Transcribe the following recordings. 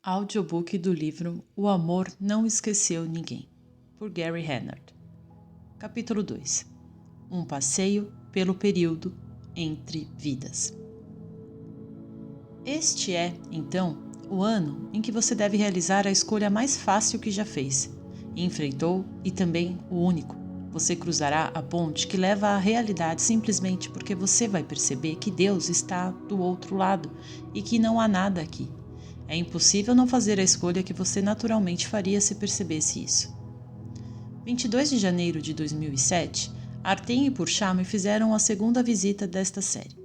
Audiobook do livro O Amor Não Esqueceu Ninguém, por Gary Renard. Capítulo 2. Um passeio pelo período entre vidas. Este é, então, o ano em que você deve realizar a escolha mais fácil que já fez, enfrentou e também o único. Você cruzará a ponte que leva à realidade simplesmente porque você vai perceber que Deus está do outro lado e que não há nada aqui. É impossível não fazer a escolha que você naturalmente faria se percebesse isso. 22 de janeiro de 2007, Artem e Purchá me fizeram a segunda visita desta série.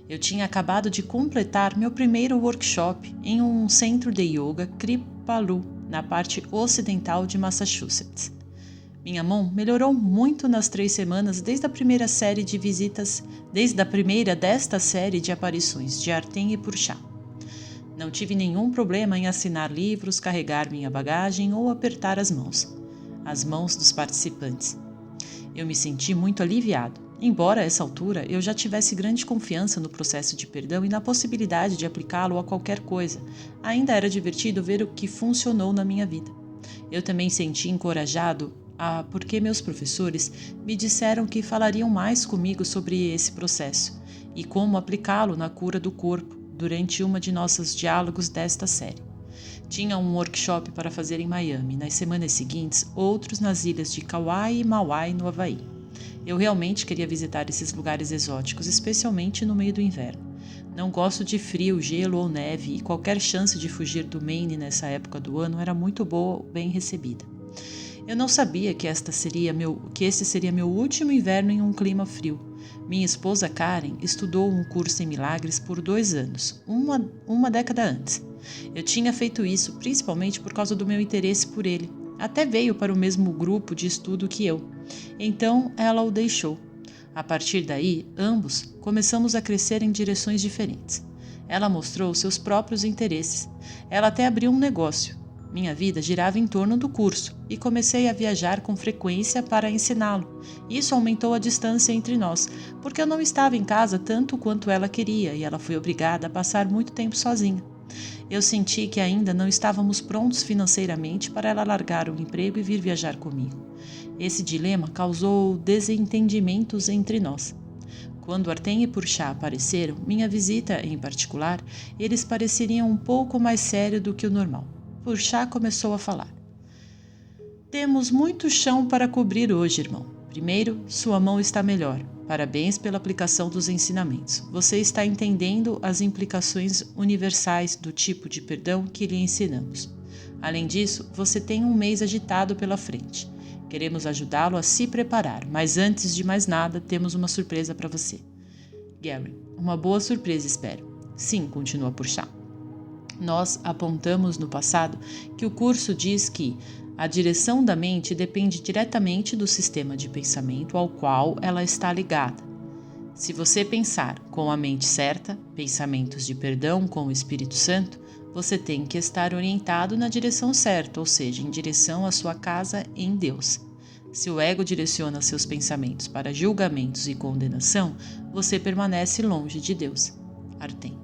Eu tinha acabado de completar meu primeiro workshop em um centro de yoga Kripalu, na parte ocidental de Massachusetts. Minha mão melhorou muito nas 3 semanas desde a primeira desta série de aparições de Artem e Purchá. Não tive nenhum problema em assinar livros, carregar minha bagagem ou apertar as mãos dos participantes. Eu me senti muito aliviado, embora a essa altura eu já tivesse grande confiança no processo de perdão e na possibilidade de aplicá-lo a qualquer coisa. Ainda era divertido ver o que funcionou na minha vida. Eu também senti encorajado porque meus professores me disseram que falariam mais comigo sobre esse processo e como aplicá-lo na cura do corpo durante uma de nossos diálogos desta série. Tinha um workshop para fazer em Miami, nas semanas seguintes, outros nas ilhas de Kauai e Maui, no Havaí. Eu realmente queria visitar esses lugares exóticos, especialmente no meio do inverno. Não gosto de frio, gelo ou neve, e qualquer chance de fugir do Maine nessa época do ano era muito boa ou bem recebida. Eu não sabia que esse seria meu último inverno em um clima frio. Minha esposa Karen estudou um curso em milagres por 2 anos, uma década antes. Eu tinha feito isso principalmente por causa do meu interesse por ele. Até veio para o mesmo grupo de estudo que eu. Então ela o deixou. A partir daí, ambos começamos a crescer em direções diferentes. Ela mostrou seus próprios interesses. Ela até abriu um negócio. Minha vida girava em torno do curso e comecei a viajar com frequência para ensiná-lo. Isso aumentou a distância entre nós, porque eu não estava em casa tanto quanto ela queria e ela foi obrigada a passar muito tempo sozinha. Eu senti que ainda não estávamos prontos financeiramente para ela largar o emprego e vir viajar comigo. Esse dilema causou desentendimentos entre nós. Quando Artem e Purchá apareceram, minha visita em particular, eles pareceriam um pouco mais sérios do que o normal. Purchá começou a falar. Temos muito chão para cobrir hoje, irmão. Primeiro, sua mão está melhor. Parabéns pela aplicação dos ensinamentos. Você está entendendo as implicações universais do tipo de perdão que lhe ensinamos. Além disso, você tem um mês agitado pela frente. Queremos ajudá-lo a se preparar, mas antes de mais nada, temos uma surpresa para você. Gary, uma boa surpresa, espero. Sim, continua Purchá. Nós apontamos no passado que o curso diz que a direção da mente depende diretamente do sistema de pensamento ao qual ela está ligada. Se você pensar com a mente certa, pensamentos de perdão com o Espírito Santo, você tem que estar orientado na direção certa, ou seja, em direção à sua casa em Deus. Se o ego direciona seus pensamentos para julgamentos e condenação, você permanece longe de Deus. Artem.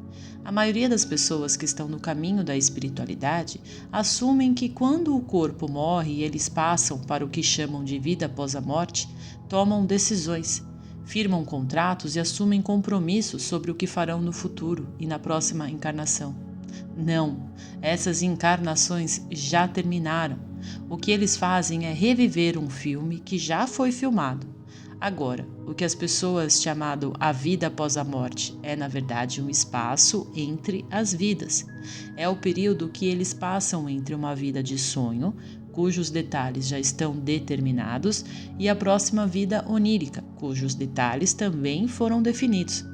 A maioria das pessoas que estão no caminho da espiritualidade assumem que quando o corpo morre e eles passam para o que chamam de vida após a morte, tomam decisões, firmam contratos e assumem compromissos sobre o que farão no futuro e na próxima encarnação. Não, essas encarnações já terminaram. O que eles fazem é reviver um filme que já foi filmado. Agora, o que as pessoas chamam a vida após a morte é, na verdade, um espaço entre as vidas. É o período que eles passam entre uma vida de sonho, cujos detalhes já estão determinados, e a próxima vida onírica, cujos detalhes também foram definidos.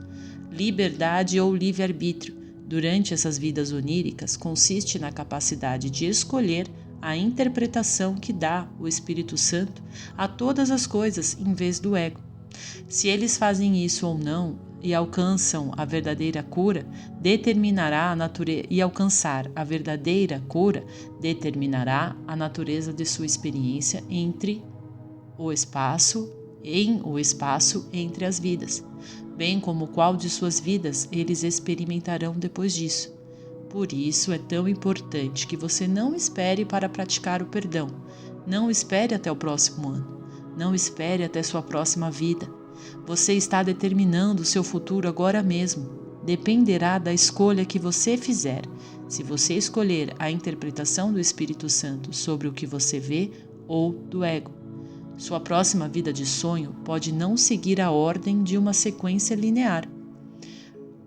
Liberdade ou livre-arbítrio, durante essas vidas oníricas, consiste na capacidade de escolher a interpretação que dá o Espírito Santo a todas as coisas em vez do ego. Se eles fazem isso ou não e alcançam a verdadeira cura, determinará a natureza de sua experiência em o espaço entre as vidas, bem como qual de suas vidas eles experimentarão depois disso. Por isso é tão importante que você não espere para praticar o perdão. Não espere até o próximo ano. Não espere até sua próxima vida. Você está determinando o seu futuro agora mesmo. Dependerá da escolha que você fizer. Se você escolher a interpretação do Espírito Santo sobre o que você vê ou do ego. Sua próxima vida de sonho pode não seguir a ordem de uma sequência linear.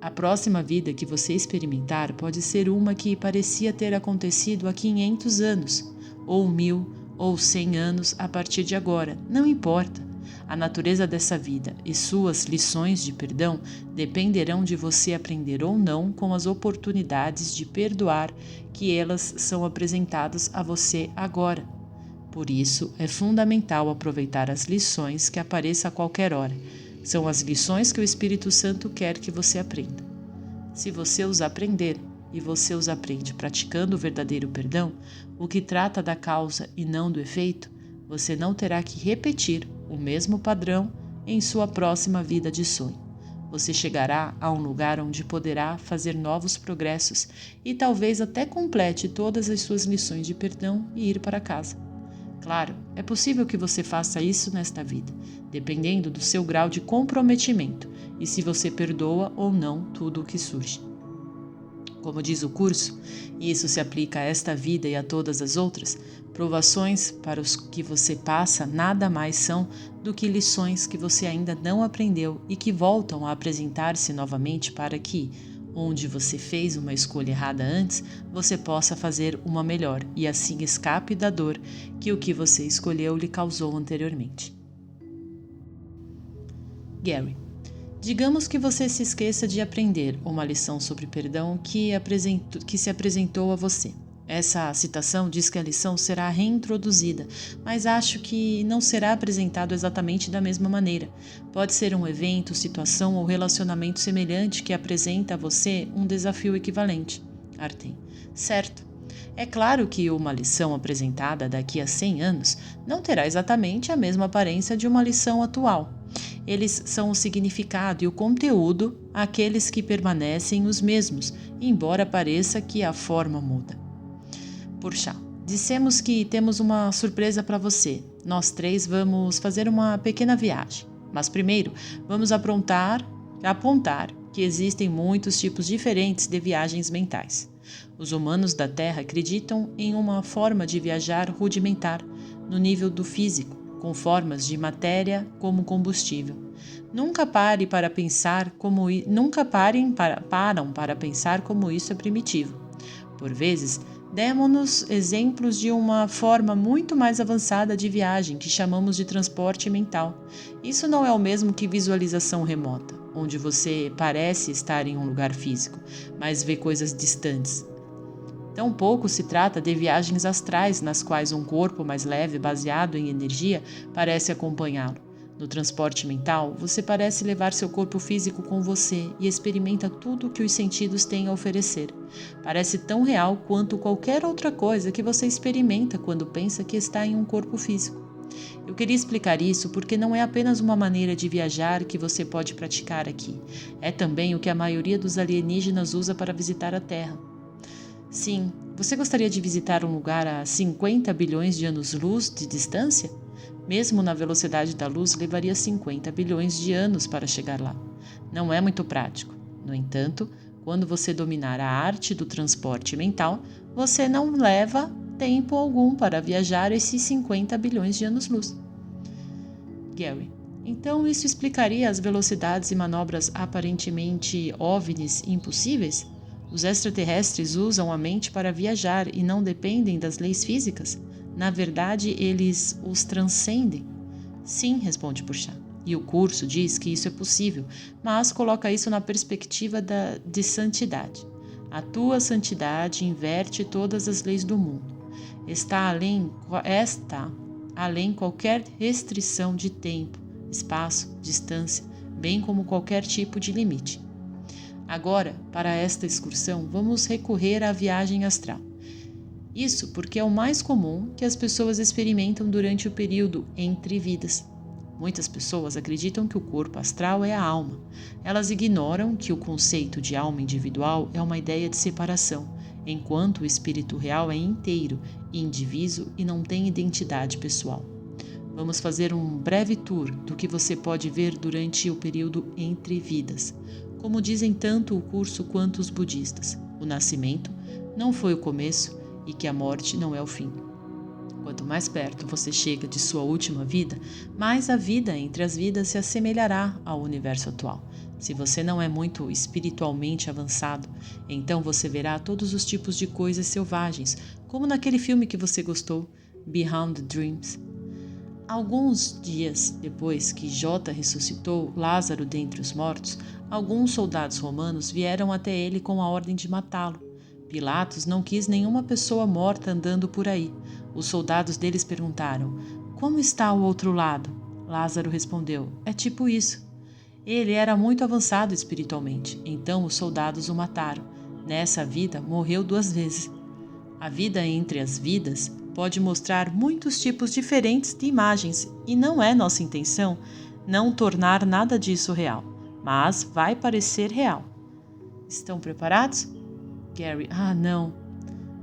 A próxima vida que você experimentar pode ser uma que parecia ter acontecido há 500 anos, ou 1000, ou 100 anos a partir de agora, não importa. A natureza dessa vida e suas lições de perdão dependerão de você aprender ou não com as oportunidades de perdoar que elas são apresentadas a você agora. Por isso, é fundamental aproveitar as lições que apareçam a qualquer hora. São as lições que o Espírito Santo quer que você aprenda. Se você os aprender, e você os aprende praticando o verdadeiro perdão, o que trata da causa e não do efeito, você não terá que repetir o mesmo padrão em sua próxima vida de sonho. Você chegará a um lugar onde poderá fazer novos progressos e talvez até complete todas as suas lições de perdão e ir para casa. Claro, é possível que você faça isso nesta vida, dependendo do seu grau de comprometimento e se você perdoa ou não tudo o que surge. Como diz o curso, e isso se aplica a esta vida e a todas as outras, provações para os que você passa nada mais são do que lições que você ainda não aprendeu e que voltam a apresentar-se novamente para que, onde você fez uma escolha errada antes, você possa fazer uma melhor e assim escape da dor que o que você escolheu lhe causou anteriormente. Gary. Digamos que você se esqueça de aprender uma lição sobre perdão que se apresentou a você. Essa citação diz que a lição será reintroduzida, mas acho que não será apresentado exatamente da mesma maneira. Pode ser um evento, situação ou relacionamento semelhante que apresenta a você um desafio equivalente. Artem. Certo. É claro que uma lição apresentada daqui a 100 anos não terá exatamente a mesma aparência de uma lição atual. Eles são o significado e o conteúdo, aqueles que permanecem os mesmos, embora pareça que a forma muda. Porchá, dissemos que temos uma surpresa para você. Nós três vamos fazer uma pequena viagem. Mas primeiro, vamos apontar que existem muitos tipos diferentes de viagens mentais. Os humanos da Terra acreditam em uma forma de viajar rudimentar, no nível do físico, com formas de matéria como combustível. Nunca param para pensar como isso é primitivo. Por vezes, demos-nos exemplos de uma forma muito mais avançada de viagem que chamamos de transporte mental. Isso não é o mesmo que visualização remota, onde você parece estar em um lugar físico, mas vê coisas distantes. Tampouco se trata de viagens astrais nas quais um corpo mais leve, baseado em energia, parece acompanhá-lo. No transporte mental, você parece levar seu corpo físico com você e experimenta tudo o que os sentidos têm a oferecer. Parece tão real quanto qualquer outra coisa que você experimenta quando pensa que está em um corpo físico. Eu queria explicar isso porque não é apenas uma maneira de viajar que você pode praticar aqui. É também o que a maioria dos alienígenas usa para visitar a Terra. Sim, você gostaria de visitar um lugar a 50 bilhões de anos-luz de distância? Mesmo na velocidade da luz, levaria 50 bilhões de anos para chegar lá. Não é muito prático. No entanto, quando você dominar a arte do transporte mental, você não leva tempo algum para viajar esses 50 bilhões de anos-luz. Gary. Então isso explicaria as velocidades e manobras aparentemente OVNIs impossíveis? Os extraterrestres usam a mente para viajar e não dependem das leis físicas? Na verdade, eles os transcendem? Sim, responde Porchá. E o curso diz que isso é possível, mas coloca isso na perspectiva de santidade. A tua santidade inverte todas as leis do mundo. Está além qualquer restrição de tempo, espaço, distância, bem como qualquer tipo de limite. Agora, para esta excursão, vamos recorrer à viagem astral. Isso porque é o mais comum que as pessoas experimentam durante o período entre vidas. Muitas pessoas acreditam que o corpo astral é a alma. Elas ignoram que o conceito de alma individual é uma ideia de separação, enquanto o espírito real é inteiro, indiviso e não tem identidade pessoal. Vamos fazer um breve tour do que você pode ver durante o período entre vidas. Como dizem tanto o curso quanto os budistas, o nascimento não foi o começo e que a morte não é o fim. Quanto mais perto você chega de sua última vida, mais a vida entre as vidas se assemelhará ao universo atual. Se você não é muito espiritualmente avançado, então você verá todos os tipos de coisas selvagens, como naquele filme que você gostou, Beyond the Dreams. Alguns dias depois que Jota ressuscitou Lázaro dentre os mortos, alguns soldados romanos vieram até ele com a ordem de matá-lo. Pilatos não quis nenhuma pessoa morta andando por aí. Os soldados deles perguntaram: "Como está o outro lado?" Lázaro respondeu: "É tipo isso." Ele era muito avançado espiritualmente, então os soldados o mataram. Nessa vida, morreu 2 vezes. A vida entre as vidas pode mostrar muitos tipos diferentes de imagens e não é nossa intenção não tornar nada disso real, mas vai parecer real. Estão preparados? Gary: não.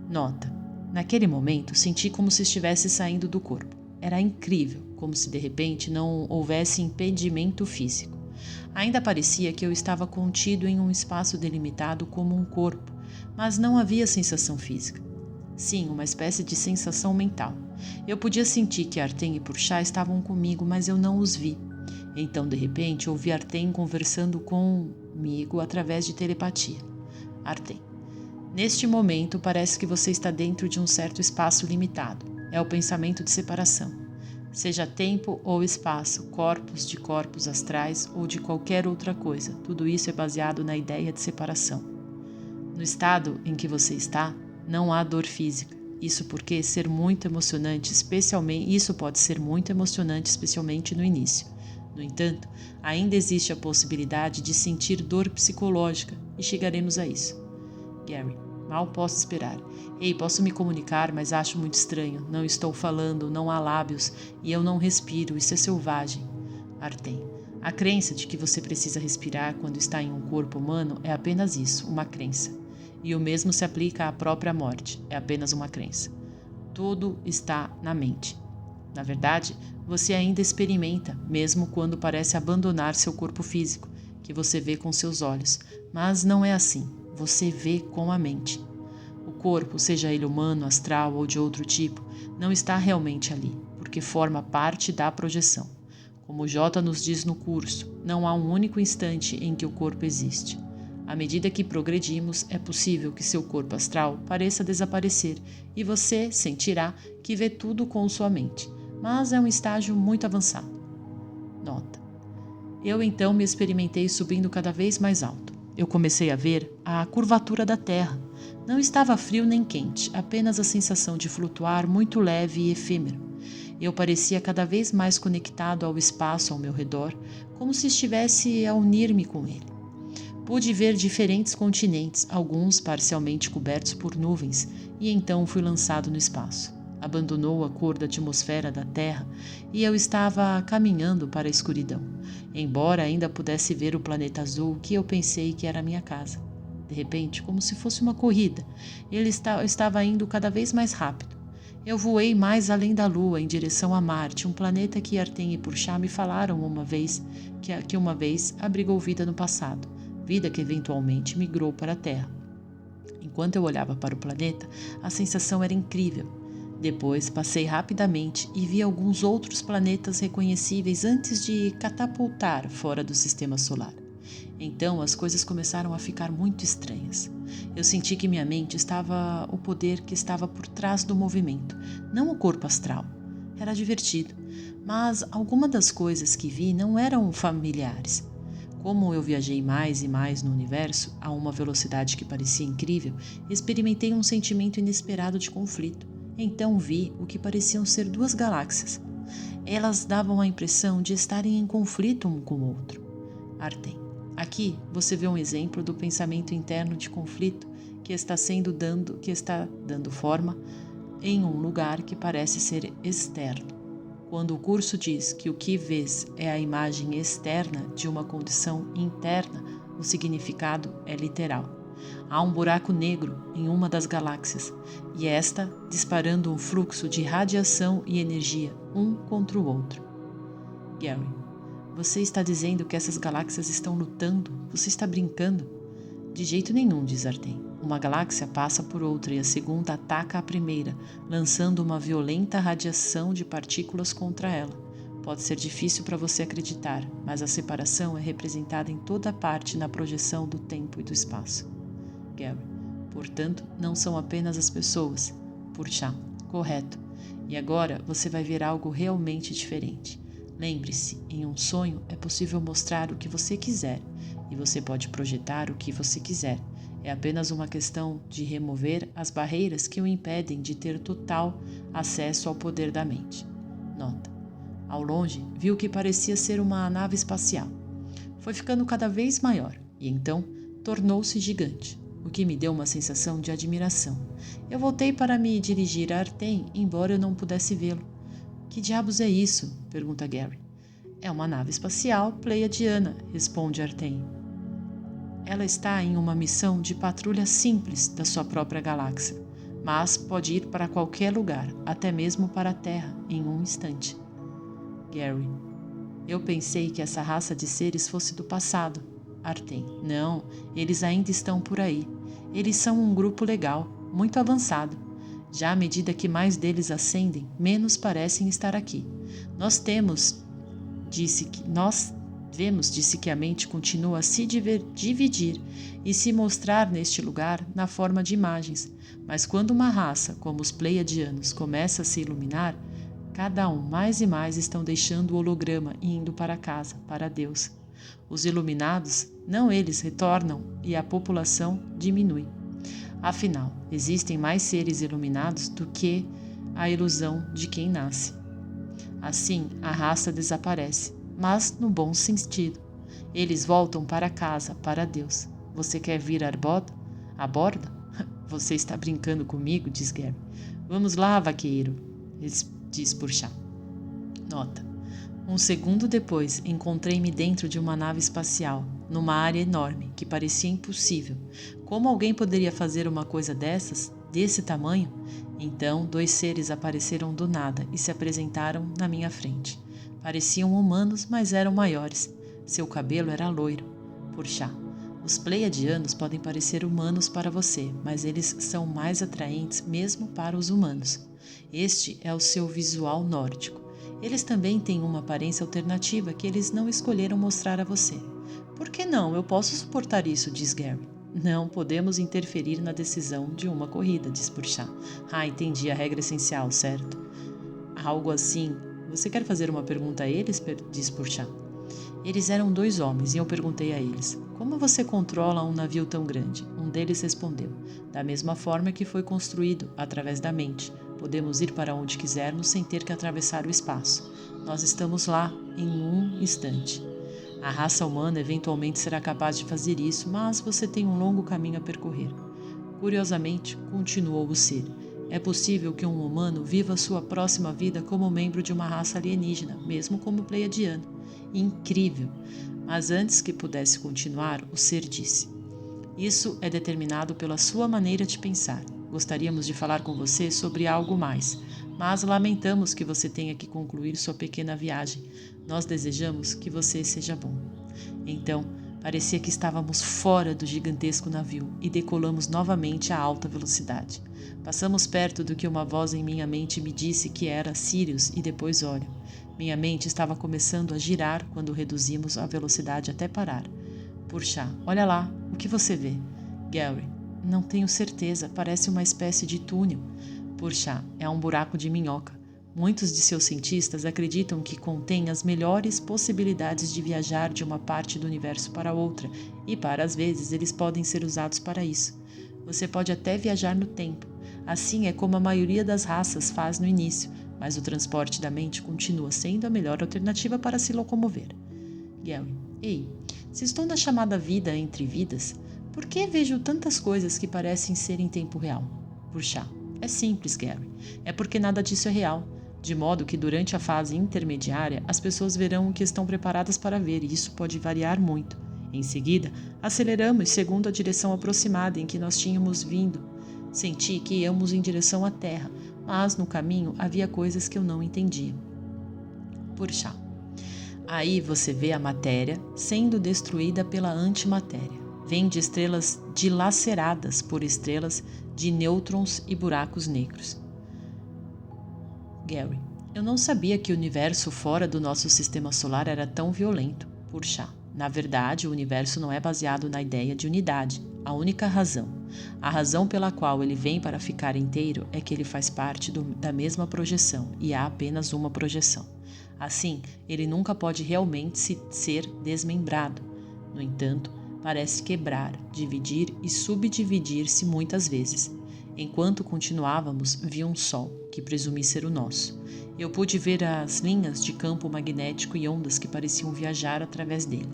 Nota: naquele momento senti como se estivesse saindo do corpo. Era incrível, como se de repente não houvesse impedimento físico. Ainda parecia que eu estava contido em um espaço delimitado como um corpo, mas não havia sensação física. Sim, uma espécie de sensação mental. Eu podia sentir que Artem e Purchá estavam comigo, mas eu não os vi. Então, de repente, ouvi Artem conversando comigo através de telepatia. Artem: neste momento, parece que você está dentro de um certo espaço limitado. É o pensamento de separação. Seja tempo ou espaço, corpos de corpos astrais ou de qualquer outra coisa, tudo isso é baseado na ideia de separação. No estado em que você está, não há dor física. Isso pode ser muito emocionante, especialmente no início. No entanto, ainda existe a possibilidade de sentir dor psicológica e chegaremos a isso. Gary: mal posso esperar. Ei, posso me comunicar, mas acho muito estranho. Não estou falando, não há lábios e eu não respiro, isso é selvagem. Artem: a crença de que você precisa respirar quando está em um corpo humano é apenas isso, uma crença. E o mesmo se aplica à própria morte, é apenas uma crença. Tudo está na mente. Na verdade, você ainda experimenta, mesmo quando parece abandonar seu corpo físico, que você vê com seus olhos, mas não é assim, você vê com a mente. O corpo, seja ele humano, astral ou de outro tipo, não está realmente ali, porque forma parte da projeção. Como Jota nos diz no curso, não há um único instante em que o corpo existe. À medida que progredimos, é possível que seu corpo astral pareça desaparecer e você sentirá que vê tudo com sua mente, mas é um estágio muito avançado. Nota: eu então me experimentei subindo cada vez mais alto. Eu comecei a ver a curvatura da Terra. Não estava frio nem quente, apenas a sensação de flutuar muito leve e efêmero. Eu parecia cada vez mais conectado ao espaço ao meu redor, como se estivesse a unir-me com ele. Pude ver diferentes continentes, alguns parcialmente cobertos por nuvens, e então fui lançado no espaço. Abandonou a cor da atmosfera da Terra e eu estava caminhando para a escuridão, embora ainda pudesse ver o planeta azul que eu pensei que era minha casa. De repente, como se fosse uma corrida, estava indo cada vez mais rápido. Eu voei mais além da Lua, em direção a Marte, um planeta que Artem e Purchá me falaram que uma vez abrigou vida no passado, vida que eventualmente migrou para a Terra. Enquanto eu olhava para o planeta, a sensação era incrível. Depois passei rapidamente e vi alguns outros planetas reconhecíveis antes de catapultar fora do sistema solar. Então as coisas começaram a ficar muito estranhas. Eu senti que minha mente estava o poder que estava por trás do movimento, não o corpo astral. Era divertido, mas algumas das coisas que vi não eram familiares. Como eu viajei mais e mais no universo, a uma velocidade que parecia incrível, experimentei um sentimento inesperado de conflito. Então vi o que pareciam ser 2 galáxias. Elas davam a impressão de estarem em conflito um com o outro. Artem: aqui você vê um exemplo do pensamento interno de conflito que está dando forma em um lugar que parece ser externo. Quando o curso diz que o que vês é a imagem externa de uma condição interna, o significado é literal. Há um buraco negro em uma das galáxias, e esta disparando um fluxo de radiação e energia um contra o outro. Gary, você está dizendo que essas galáxias estão lutando? Você está brincando? De jeito nenhum, diz Artem. Uma galáxia passa por outra e a segunda ataca a primeira, lançando uma violenta radiação de partículas contra ela. Pode ser difícil para você acreditar, mas a separação é representada em toda parte na projeção do tempo e do espaço. Gary, portanto, não são apenas as pessoas. Purchá, correto. E agora você vai ver algo realmente diferente. Lembre-se, em um sonho é possível mostrar o que você quiser e você pode projetar o que você quiser. É apenas uma questão de remover as barreiras que o impedem de ter total acesso ao poder da mente. Nota: ao longe, viu o que parecia ser uma nave espacial. Foi ficando cada vez maior e então tornou-se gigante, o que me deu uma sensação de admiração. Eu voltei para me dirigir a Artem, embora eu não pudesse vê-lo. Que diabos é isso? Pergunta Gary. É uma nave espacial pleiadiana, responde Artem. Ela está em uma missão de patrulha simples da sua própria galáxia, mas pode ir para qualquer lugar, até mesmo para a Terra, em um instante. Gary, eu pensei que essa raça de seres fosse do passado. Artem, não, eles ainda estão por aí. Eles são um grupo legal, muito avançado. Já à medida que mais deles ascendem, menos parecem estar aqui. Disse que a mente continua a se dividir e se mostrar neste lugar na forma de imagens, mas quando uma raça, como os Pleiadianos, começa a se iluminar, cada um mais e mais estão deixando o holograma e indo para casa, para Deus. Os iluminados, não eles, retornam e a população diminui. Afinal, existem mais seres iluminados do que a ilusão de quem nasce. Assim, a raça desaparece, mas no bom sentido. Eles voltam para casa, para Deus. Você quer vir a bordo? Você está brincando comigo, diz Gary. Vamos lá, vaqueiro, diz Purchá. Nota: um segundo depois, encontrei-me dentro de uma nave espacial, numa área enorme, que parecia impossível. Como alguém poderia fazer uma coisa desse tamanho? Então, 2 seres apareceram do nada e se apresentaram na minha frente. Pareciam humanos, mas eram maiores. Seu cabelo era loiro. Purchá, os Pleiadianos podem parecer humanos para você, mas eles são mais atraentes mesmo para os humanos. Este é o seu visual nórdico. Eles também têm uma aparência alternativa que eles não escolheram mostrar a você. Por que não? Eu posso suportar isso, diz Gary. Não podemos interferir na decisão de uma corrida, diz Purchá. Entendi a regra essencial, certo? Algo assim. Você quer fazer uma pergunta a eles? Diz Purchá. Eles eram 2 homens e eu perguntei a eles: como você controla um navio tão grande? Um deles respondeu: da mesma forma que foi construído, através da mente. Podemos ir para onde quisermos sem ter que atravessar o espaço. Nós estamos lá em um instante. A raça humana eventualmente será capaz de fazer isso, mas você tem um longo caminho a percorrer. Curiosamente, continuou o ser, é possível que um humano viva sua próxima vida como membro de uma raça alienígena, mesmo como pleiadiano. Incrível! Mas antes que pudesse continuar, o ser disse: isso é determinado pela sua maneira de pensar. Gostaríamos de falar com você sobre algo mais, mas lamentamos que você tenha que concluir sua pequena viagem. Nós desejamos que você seja bom. Então, parecia que estávamos fora do gigantesco navio e decolamos novamente a alta velocidade. Passamos perto do que uma voz em minha mente me disse que era Sirius e depois Órion. Minha mente estava começando a girar quando reduzimos a velocidade até parar. Purchá, olha lá, o que você vê? Gary, não tenho certeza, parece uma espécie de túnel. Purchá, é um buraco de minhoca. Muitos de seus cientistas acreditam que contém as melhores possibilidades de viajar de uma parte do universo para outra, e às vezes eles podem ser usados para isso. Você pode até viajar no tempo. Assim é como a maioria das raças faz no início, mas o transporte da mente continua sendo a melhor alternativa para se locomover. Gary, ei, se estou na chamada vida entre vidas, por que vejo tantas coisas que parecem ser em tempo real? Purchá, é simples, Gary. É porque nada disso é real. de modo que durante a fase intermediária as pessoas verão o que estão preparadas para ver, e isso pode variar muito. Em seguida, aceleramos segundo a direção aproximada em que nós tínhamos vindo. Senti que íamos em direção à Terra, mas no caminho havia coisas que eu não entendia. Purchá. Aí você vê a matéria sendo destruída pela antimatéria. Vem de estrelas dilaceradas por estrelas de nêutrons e buracos negros. Gary. Eu não sabia que o universo fora do nosso sistema solar era tão violento. Purchá. Na verdade, o universo não é baseado na ideia de unidade. A única razão, a razão pela qual ele vem para ficar inteiro é que ele faz parte da mesma projeção e há apenas uma projeção. Assim, ele nunca pode realmente ser desmembrado. No entanto, parece quebrar, dividir e subdividir-se muitas vezes. Enquanto continuávamos, vi um sol, que presumi ser o nosso. Eu pude ver as linhas de campo magnético e ondas que pareciam viajar através dele.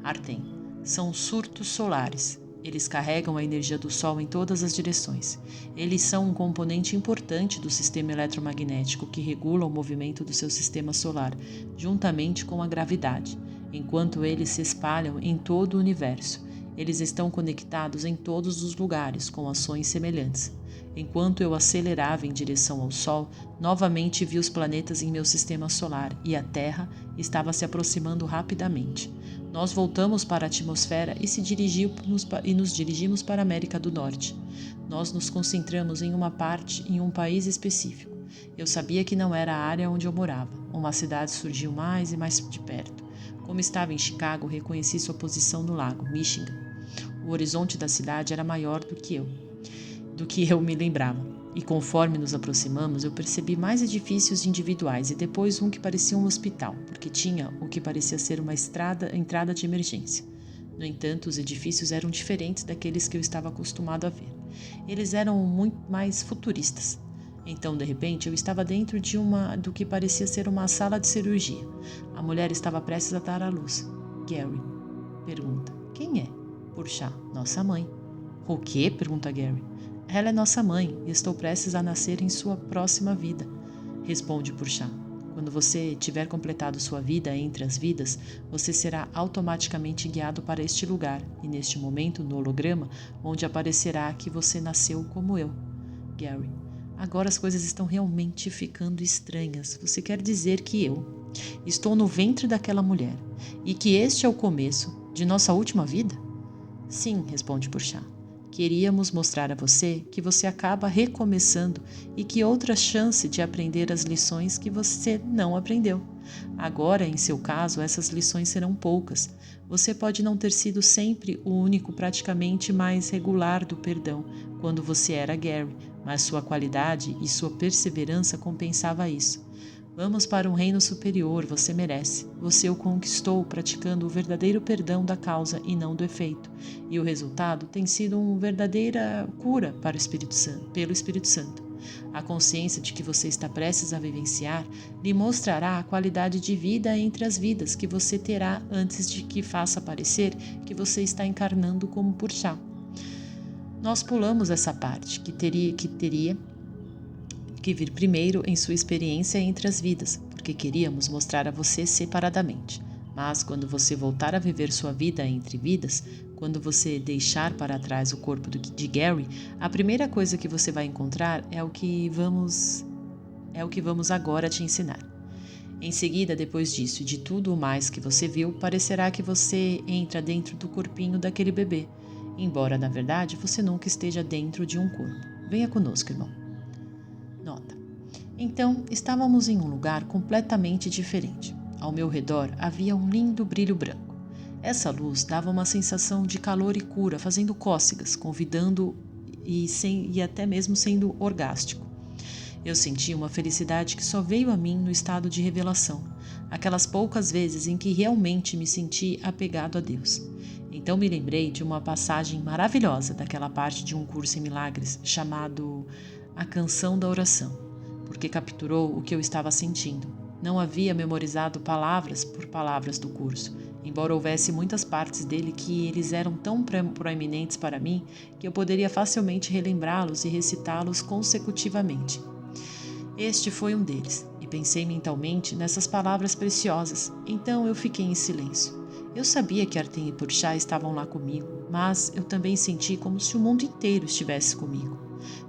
Artem. São surtos solares. Eles carregam a energia do Sol em todas as direções. Eles são um componente importante do sistema eletromagnético que regula o movimento do seu sistema solar, juntamente com a gravidade. Enquanto eles se espalham em todo o universo, eles estão conectados em todos os lugares com ações semelhantes. Enquanto eu acelerava em direção ao Sol, novamente vi os planetas em meu sistema solar e a Terra estava se aproximando rapidamente. Nós voltamos para a atmosfera e nos dirigimos para a América do Norte. Nós nos concentramos em um país específico. Eu sabia que não era a área onde eu morava. Uma cidade surgiu mais e mais de perto. Como estava em Chicago, reconheci sua posição no lago, Michigan. O horizonte da cidade era maior do que eu me lembrava. E conforme nos aproximamos, eu percebi mais edifícios individuais e depois um que parecia um hospital, porque tinha o que parecia ser uma entrada de emergência. No entanto, os edifícios eram diferentes daqueles que eu estava acostumado a ver. Eles eram muito mais futuristas. Então, de repente, eu estava dentro do que parecia ser uma sala de cirurgia. A mulher estava prestes a dar à luz. Gary pergunta: quem é? Purchá: nossa mãe. O quê? Pergunta Gary. Ela é nossa mãe e estou prestes a nascer em sua próxima vida, responde Purchá. Quando você tiver completado sua vida entre as vidas, você será automaticamente guiado para este lugar e neste momento, no holograma, onde aparecerá que você nasceu como eu. Gary: agora as coisas estão realmente ficando estranhas. Você quer dizer que eu estou no ventre daquela mulher e que este é o começo de nossa última vida? Sim, responde Purchá. Queríamos mostrar a você que você acaba recomeçando e que outra chance de aprender as lições que você não aprendeu. Agora, em seu caso, essas lições serão poucas. Você pode não ter sido sempre o único praticamente mais regular do perdão quando você era Gary, mas sua qualidade e sua perseverança compensava isso. Vamos para um reino superior, você merece. Você o conquistou praticando o verdadeiro perdão da causa e não do efeito. E o resultado tem sido uma verdadeira cura pelo Espírito Santo. A consciência de que você está prestes a vivenciar lhe mostrará a qualidade de vida entre as vidas que você terá antes de que faça parecer que você está encarnando como Purchá. Nós pulamos essa parte que teria que vir primeiro em sua experiência entre as vidas, porque queríamos mostrar a você separadamente. Mas quando você voltar a viver sua vida entre vidas, quando você deixar para trás o corpo de Gary, a primeira coisa que você vai encontrar é o que vamos agora te ensinar. Em seguida, depois disso e de tudo o mais que você viu, parecerá que você entra dentro do corpinho daquele bebê, embora, na verdade, você nunca esteja dentro de um corpo. Venha conosco, irmão. Nota. Então, estávamos em um lugar completamente diferente. Ao meu redor havia um lindo brilho branco. Essa luz dava uma sensação de calor e cura, fazendo cócegas, convidando e até mesmo sendo orgástico. Eu senti uma felicidade que só veio a mim no estado de revelação, aquelas poucas vezes em que realmente me senti apegado a Deus. Então me lembrei de uma passagem maravilhosa daquela parte de um curso em milagres chamado A Canção da Oração, porque capturou o que eu estava sentindo. Não havia memorizado palavras por palavras do curso, embora houvesse muitas partes dele que eles eram tão proeminentes para mim que eu poderia facilmente relembrá-los e recitá-los consecutivamente. Este foi um deles, e e pensei mentalmente nessas palavras preciosas. Então eu fiquei em silêncio. Eu sabia que Artem e Purchá estavam lá comigo, mas eu também senti como se o mundo inteiro estivesse comigo.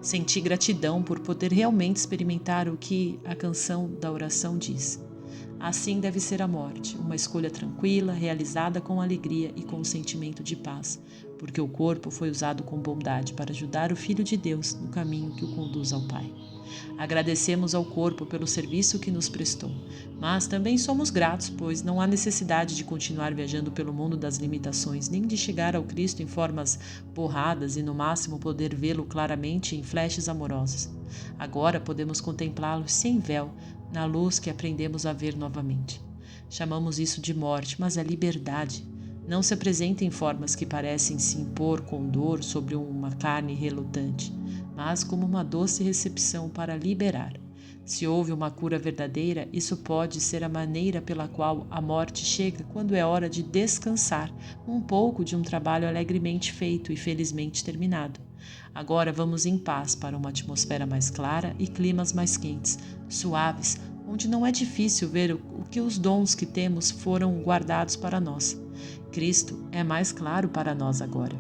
Senti gratidão por poder realmente experimentar o que a canção da oração diz. Assim deve ser a morte, uma escolha tranquila, realizada com alegria e com um sentimento de paz, porque o corpo foi usado com bondade para ajudar o Filho de Deus no caminho que o conduz ao Pai. Agradecemos ao corpo pelo serviço que nos prestou, mas também somos gratos, pois não há necessidade de continuar viajando pelo mundo das limitações, nem de chegar ao Cristo em formas borradas e no máximo poder vê-lo claramente em flashes amorosos. Agora podemos contemplá-lo sem véu, na luz que aprendemos a ver novamente. Chamamos isso de morte, mas é liberdade. Não se apresenta em formas que parecem se impor com dor sobre uma carne relutante, mas como uma doce recepção para liberar. Se houve uma cura verdadeira, isso pode ser a maneira pela qual a morte chega quando é hora de descansar um pouco de um trabalho alegremente feito e felizmente terminado. Agora vamos em paz para uma atmosfera mais clara e climas mais quentes, suaves, onde não é difícil ver o que os dons que temos foram guardados para nós. Cristo é mais claro para nós agora.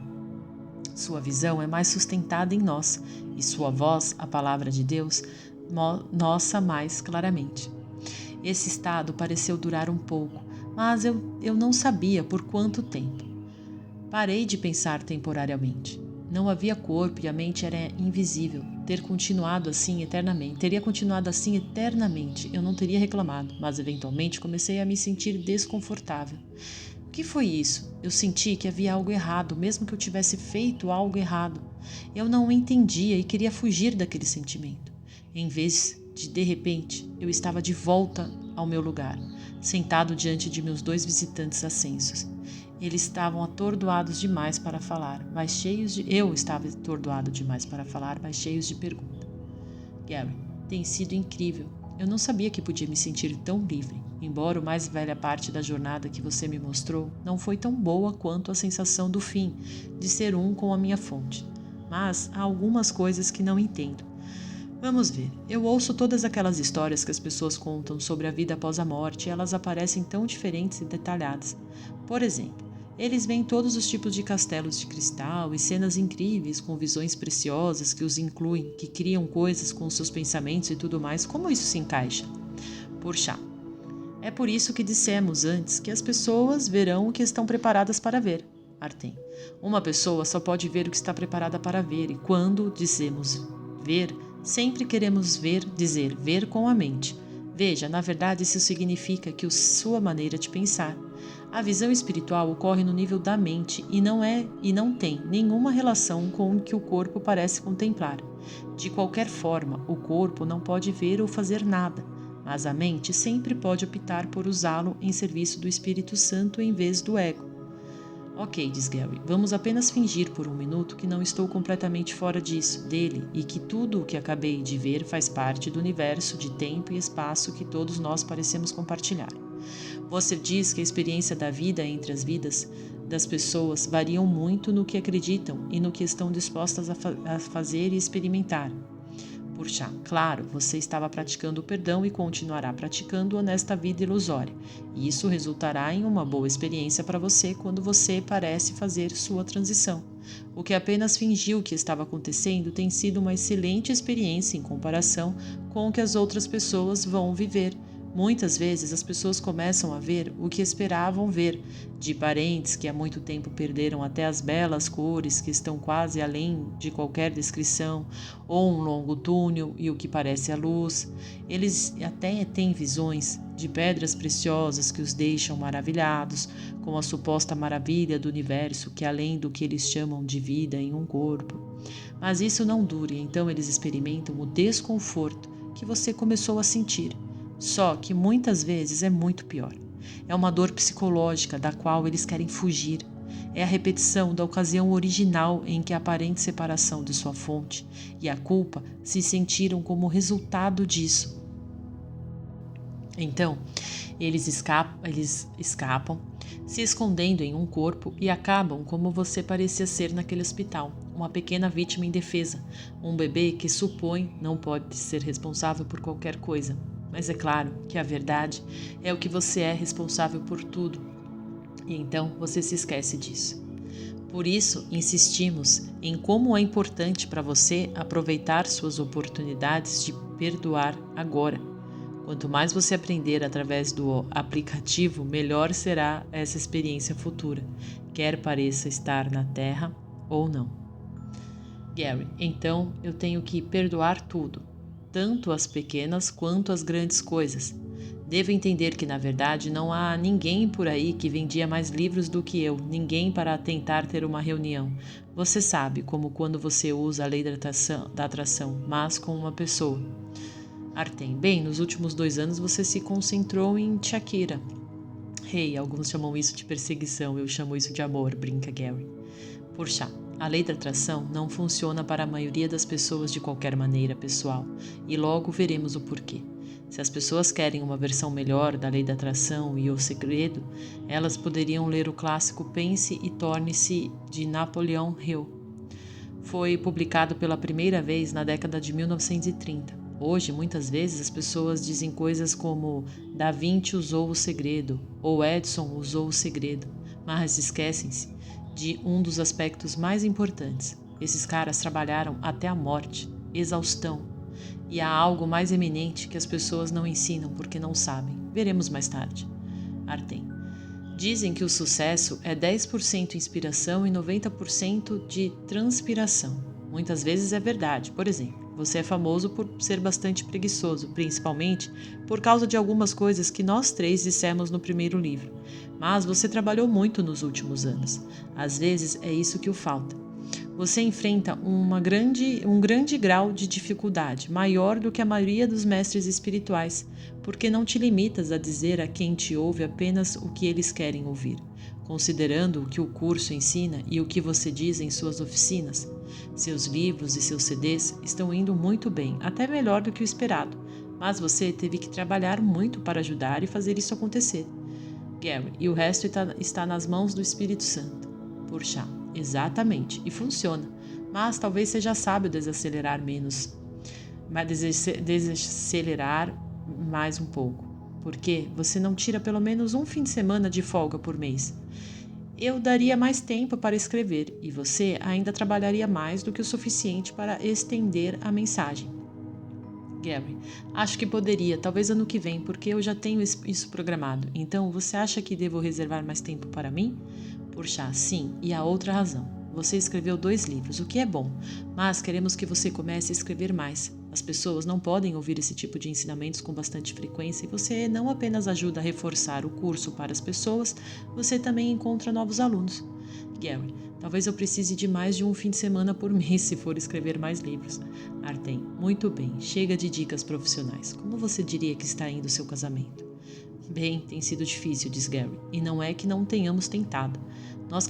Sua visão é mais sustentada em nós e sua voz, a palavra de Deus, nossa mais claramente. Esse estado pareceu durar um pouco, mas eu não sabia por quanto tempo. Parei de pensar temporariamente. Não havia corpo e a mente era invisível. Teria continuado assim eternamente. Eu não teria reclamado, mas eventualmente comecei a me sentir desconfortável. O que foi isso? Eu senti que havia algo errado, mesmo que eu tivesse feito algo errado. Eu não o entendia e queria fugir daquele sentimento. Em vez de repente, eu estava de volta ao meu lugar, sentado diante de meus 2 visitantes ascensos. Eles estavam atordoados demais para falar, mas cheios de... Eu estava atordoado demais para falar, mas cheios de perguntas. Gary, tem sido incrível. Eu não sabia que podia me sentir tão livre. Embora a mais velha parte da jornada que você me mostrou não foi tão boa quanto a sensação do fim, de ser um com a minha fonte. Mas há algumas coisas que não entendo. Vamos ver. Eu ouço todas aquelas histórias que as pessoas contam sobre a vida após a morte e elas aparecem tão diferentes e detalhadas. Por exemplo, eles veem todos os tipos de castelos de cristal e cenas incríveis com visões preciosas que os incluem, que criam coisas com seus pensamentos e tudo mais. Como isso se encaixa? Purchá. É por isso que dissemos antes que as pessoas verão o que estão preparadas para ver. Artem. Uma pessoa só pode ver o que está preparada para ver, e quando dizemos ver, sempre queremos dizer ver com a mente. Veja, na verdade isso significa que sua maneira de pensar. A visão espiritual ocorre no nível da mente e não tem nenhuma relação com o que o corpo parece contemplar. De qualquer forma, o corpo não pode ver ou fazer nada, mas a mente sempre pode optar por usá-lo em serviço do Espírito Santo em vez do ego. Ok, diz Gary, vamos apenas fingir por um minuto que não estou completamente fora dele, e que tudo o que acabei de ver faz parte do universo de tempo e espaço que todos nós parecemos compartilhar. Você diz que a experiência da vida entre as vidas das pessoas variam muito no que acreditam e no que estão dispostas a fazer e experimentar. Purchá, claro, você estava praticando o perdão e continuará praticando-o nesta vida ilusória, e isso resultará em uma boa experiência para você quando você parece fazer sua transição. O que apenas fingiu que estava acontecendo tem sido uma excelente experiência em comparação com o que as outras pessoas vão viver. Muitas vezes as pessoas começam a ver o que esperavam ver, de parentes que há muito tempo perderam até as belas cores que estão quase além de qualquer descrição, ou um longo túnel e o que parece a luz. Eles até têm visões de pedras preciosas que os deixam maravilhados, com a suposta maravilha do universo que é além do que eles chamam de vida em um corpo. Mas isso não dura e então eles experimentam o desconforto que você começou a sentir. Só que muitas vezes é muito pior. É uma dor psicológica da qual eles querem fugir. É a repetição da ocasião original em que a aparente separação de sua fonte e a culpa se sentiram como resultado disso. Então, eles escapam, se escondendo em um corpo e acabam como você parecia ser naquele hospital, uma pequena vítima indefesa, um bebê que supõe não pode ser responsável por qualquer coisa. Mas é claro que a verdade é o que você é responsável por tudo. E então você se esquece disso. Por isso, insistimos em como é importante para você aproveitar suas oportunidades de perdoar agora. Quanto mais você aprender através do aplicativo, melhor será essa experiência futura, quer pareça estar na Terra ou não. Gary, então eu tenho que perdoar tudo, tanto as pequenas quanto as grandes coisas. Devo entender que, na verdade, não há ninguém por aí que vendia mais livros do que eu, ninguém para tentar ter uma reunião. Você sabe, como quando você usa a lei da atração, mas com uma pessoa. Artem, bem, nos últimos 2 anos você se concentrou em Shakira. Alguns chamam isso de perseguição, eu chamo isso de amor, brinca Gary. Puxa, a lei da atração não funciona para a maioria das pessoas de qualquer maneira, pessoal, e logo veremos o porquê. Se as pessoas querem uma versão melhor da lei da atração e o segredo, elas poderiam ler o clássico Pense e Torne-se de Napoleon Hill. Foi publicado pela primeira vez na década de 1930. Hoje, muitas vezes, as pessoas dizem coisas como Da Vinci usou o segredo ou Edison usou o segredo, mas esquecem-se de um dos aspectos mais importantes. Esses caras trabalharam até a morte, exaustão. E há algo mais eminente que as pessoas não ensinam porque não sabem. Veremos mais tarde. Artem. Dizem que o sucesso é 10% inspiração e 90% de transpiração. Muitas vezes é verdade. Por exemplo, você é famoso por ser bastante preguiçoso, principalmente por causa de algumas coisas que nós 3 dissemos no primeiro livro. Mas você trabalhou muito nos últimos anos. Às vezes é isso que o falta. Você enfrenta um grande grau de dificuldade, maior do que a maioria dos mestres espirituais, porque não te limitas a dizer a quem te ouve apenas o que eles querem ouvir, considerando o que o curso ensina e o que você diz em suas oficinas. Seus livros e seus CDs estão indo muito bem, até melhor do que o esperado, mas você teve que trabalhar muito para ajudar e fazer isso acontecer. Gary, e o resto está nas mãos do Espírito Santo. Puxa, exatamente, e funciona. Mas talvez seja sábio desacelerar mais um pouco. Porque você não tira pelo menos um fim de semana de folga por mês. Eu daria mais tempo para escrever e você ainda trabalharia mais do que o suficiente para estender a mensagem. Gary, acho que poderia, talvez ano que vem, porque eu já tenho isso programado. Então, você acha que devo reservar mais tempo para mim? Puxa, sim, e há outra razão. Você escreveu 2 livros, o que é bom, mas queremos que você comece a escrever mais. As pessoas não podem ouvir esse tipo de ensinamentos com bastante frequência e você não apenas ajuda a reforçar o curso para as pessoas, você também encontra novos alunos. Gary, talvez eu precise de mais de um fim de semana por mês se for escrever mais livros. Artem, muito bem, chega de dicas profissionais. Como você diria que está indo o seu casamento? Bem, tem sido difícil, diz Gary, e não é que não tenhamos tentado. Nós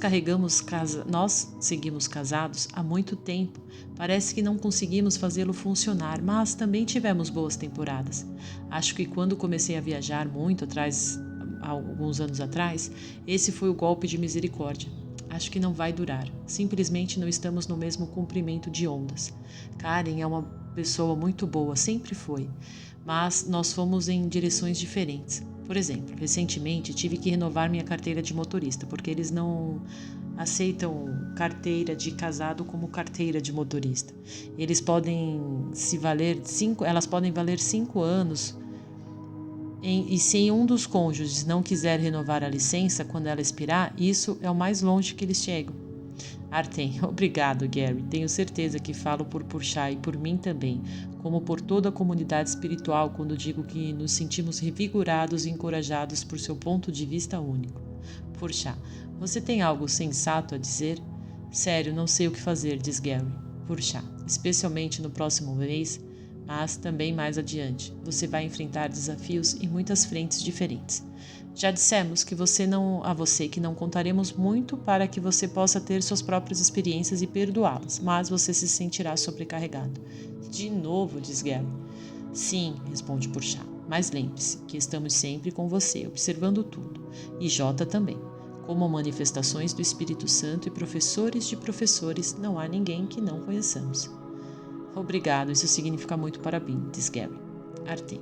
seguimos casados há muito tempo. Parece que não conseguimos fazê-lo funcionar, mas também tivemos boas temporadas. Acho que quando comecei a viajar muito há alguns anos atrás, esse foi o golpe de misericórdia. Acho que não vai durar. Simplesmente não estamos no mesmo comprimento de ondas. Karen é uma pessoa muito boa, sempre foi, mas nós fomos em direções diferentes. Por exemplo, recentemente tive que renovar minha carteira de motorista, porque eles não aceitam carteira de casado como carteira de motorista. Elas podem valer 5 anos e se um dos cônjuges não quiser renovar a licença quando ela expirar, isso é o mais longe que eles chegam. Artem, obrigado, Gary. Tenho certeza que falo por Purchá e por mim também, como por toda a comunidade espiritual quando digo que nos sentimos revigorados e encorajados por seu ponto de vista único. Purchá, você tem algo sensato a dizer? Sério, não sei o que fazer, diz Gary. Purchá, especialmente no próximo mês, mas também mais adiante. Você vai enfrentar desafios em muitas frentes diferentes. Já dissemos a você que não contaremos muito para que você possa ter suas próprias experiências e perdoá-las, mas você se sentirá sobrecarregado. De novo, diz Gary. Sim, responde Purchá, mas lembre-se que estamos sempre com você, observando tudo. E Jota também. Como manifestações do Espírito Santo e professores de professores, não há ninguém que não conheçamos. Obrigado, isso significa muito para mim, diz Gary. Artem.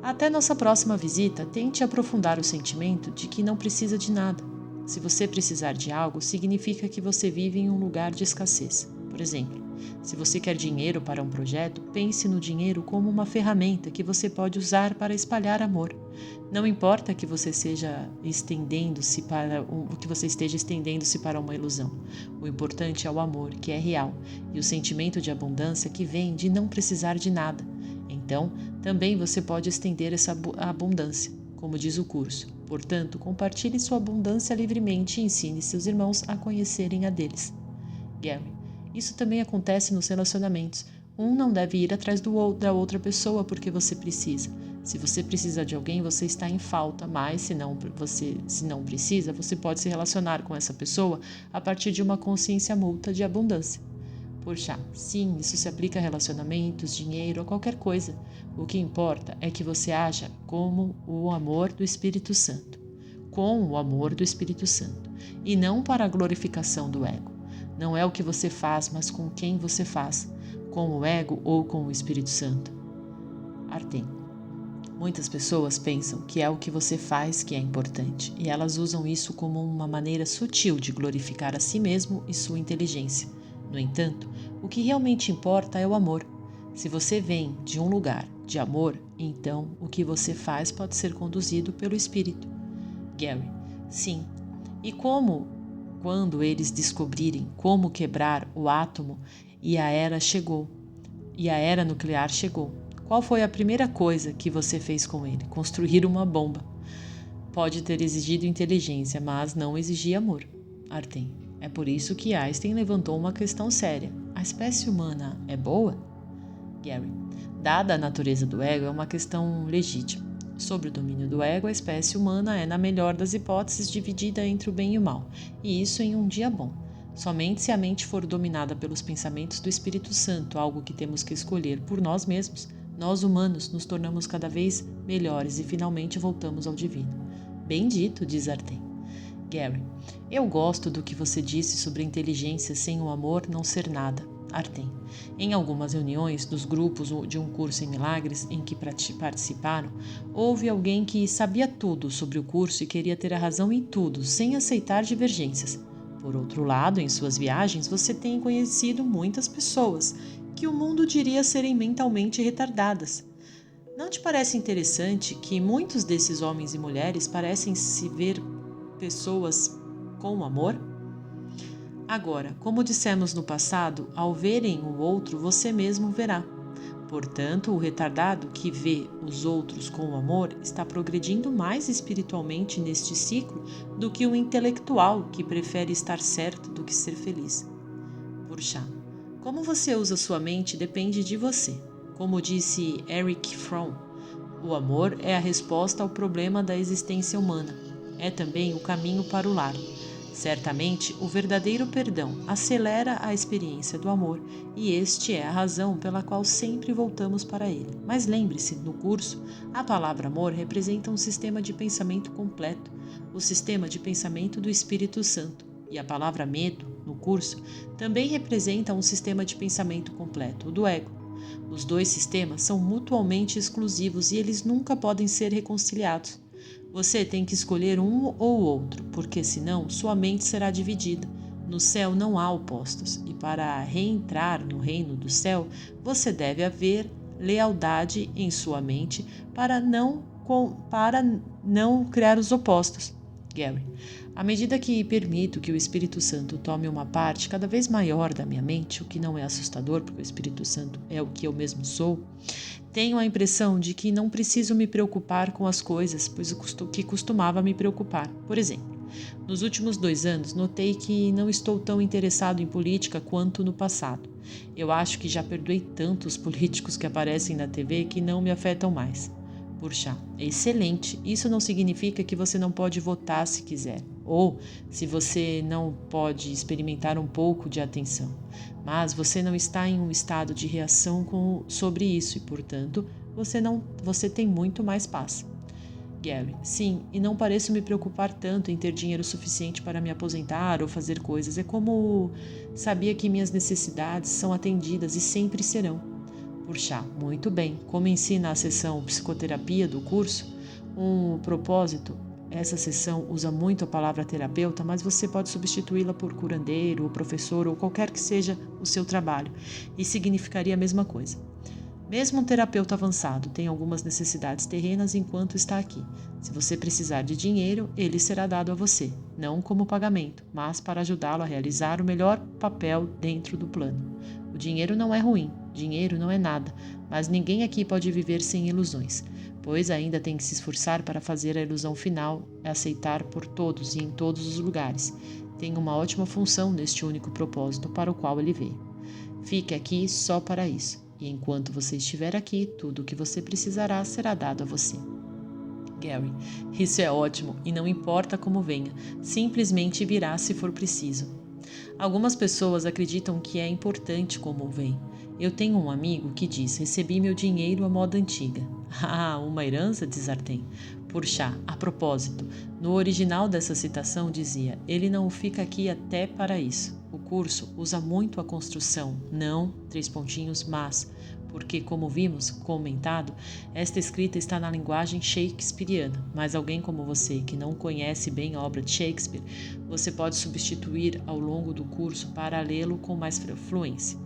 Até nossa próxima visita, tente aprofundar o sentimento de que não precisa de nada. Se você precisar de algo, significa que você vive em um lugar de escassez. Por exemplo, se você quer dinheiro para um projeto, pense no dinheiro como uma ferramenta que você pode usar para espalhar amor. Não importa que você esteja estendendo-se para uma ilusão. O importante é o amor, que é real, e o sentimento de abundância que vem de não precisar de nada. Então, também você pode estender essa abundância, como diz o curso. Portanto, compartilhe sua abundância livremente e ensine seus irmãos a conhecerem a deles. Gary: isso também acontece nos relacionamentos. Um não deve ir atrás da outra pessoa porque você precisa. Se você precisa de alguém, você está em falta, mas se não precisa, você pode se relacionar com essa pessoa a partir de uma consciência mútua de abundância. Poxa, sim, isso se aplica a relacionamentos, dinheiro, a qualquer coisa. O que importa é que você haja como o amor do Espírito Santo, com o amor do Espírito Santo, e não para a glorificação do ego. Não é o que você faz, mas com quem você faz, com o ego ou com o Espírito Santo. Artem: muitas pessoas pensam que é o que você faz que é importante, e elas usam isso como uma maneira sutil de glorificar a si mesmo e sua inteligência. No entanto, o que realmente importa é o amor. Se você vem de um lugar de amor, então o que você faz pode ser conduzido pelo Espírito. Gary: sim. E quando eles descobrirem como quebrar o átomo e a era nuclear chegou, qual foi a primeira coisa que você fez com ele? Construir uma bomba. Pode ter exigido inteligência, mas não exigia amor. Artem: é por isso que Einstein levantou uma questão séria. A espécie humana é boa? Gary: dada a natureza do ego, é uma questão legítima. Sob o domínio do ego, a espécie humana é, na melhor das hipóteses, dividida entre o bem e o mal, e isso em um dia bom. Somente se a mente for dominada pelos pensamentos do Espírito Santo, algo que temos que escolher por nós mesmos, nós humanos nos tornamos cada vez melhores e finalmente voltamos ao divino. Bem dito, diz Artem. Gary: eu gosto do que você disse sobre a inteligência sem o amor não ser nada. Artem: em algumas reuniões dos grupos de um curso em milagres em que participaram, houve alguém que sabia tudo sobre o curso e queria ter a razão em tudo, sem aceitar divergências. Por outro lado, em suas viagens, você tem conhecido muitas pessoas que o mundo diria serem mentalmente retardadas. Não te parece interessante que muitos desses homens e mulheres parecem se ver pessoas com amor? Agora, como dissemos no passado, ao verem o outro, você mesmo verá. Portanto, o retardado que vê os outros com amor está progredindo mais espiritualmente neste ciclo do que o intelectual que prefere estar certo do que ser feliz. Burchard: como você usa sua mente depende de você. Como disse Erich Fromm, o amor é a resposta ao problema da existência humana. É também o caminho para o lar. Certamente, o verdadeiro perdão acelera a experiência do amor e este é a razão pela qual sempre voltamos para ele. Mas lembre-se, no curso, a palavra amor representa um sistema de pensamento completo, o sistema de pensamento do Espírito Santo. E a palavra medo, no curso, também representa um sistema de pensamento completo, o do ego. Os dois sistemas são mutuamente exclusivos e eles nunca podem ser reconciliados. Você tem que escolher um ou outro, porque senão sua mente será dividida. No céu não há opostos, e para reentrar no reino do céu, você deve haver lealdade em sua mente para não criar os opostos. Gary: à medida que permito que o Espírito Santo tome uma parte cada vez maior da minha mente, o que não é assustador, porque o Espírito Santo é o que eu mesmo sou, tenho a impressão de que não preciso me preocupar com as coisas, pois o que costumava me preocupar. Por exemplo, nos últimos 2 anos, notei que não estou tão interessado em política quanto no passado. Eu acho que já perdoei tantos políticos que aparecem na TV que não me afetam mais. Burchard: excelente. Isso não significa que você não pode votar se quiser, ou se você não pode experimentar um pouco de atenção. Mas você não está em um estado de reação sobre isso e, portanto, você tem muito mais paz. Gary: sim, e não pareço me preocupar tanto em ter dinheiro suficiente para me aposentar ou fazer coisas. É como sabia que minhas necessidades são atendidas e sempre serão. Chá, muito bem. Como ensina a sessão psicoterapia do curso, um propósito, essa sessão usa muito a palavra terapeuta, mas você pode substituí-la por curandeiro, ou professor, ou qualquer que seja o seu trabalho, e significaria a mesma coisa. Mesmo um terapeuta avançado tem algumas necessidades terrenas enquanto está aqui. Se você precisar de dinheiro, ele será dado a você, não como pagamento, mas para ajudá-lo a realizar o melhor papel dentro do plano. O dinheiro não é ruim, dinheiro não é nada, mas ninguém aqui pode viver sem ilusões, pois ainda tem que se esforçar para fazer a ilusão final aceitar por todos e em todos os lugares. Tem uma ótima função neste único propósito para o qual ele veio. Fique aqui só para isso. E enquanto você estiver aqui, tudo o que você precisará será dado a você. Gary, isso é ótimo e não importa como venha, simplesmente virá se for preciso. Algumas pessoas acreditam que é importante como vem. Eu tenho um amigo que diz: recebi meu dinheiro à moda antiga. Ah, uma herança, diz Artem. Chá, a propósito, no original dessa citação dizia: ele não fica aqui até para isso. O curso usa muito a construção, não, mas, porque, como vimos, comentado, esta escrita está na linguagem shakespeariana, mas alguém como você, que não conhece bem a obra de Shakespeare, você pode substituir ao longo do curso para lê-lo com mais fluência.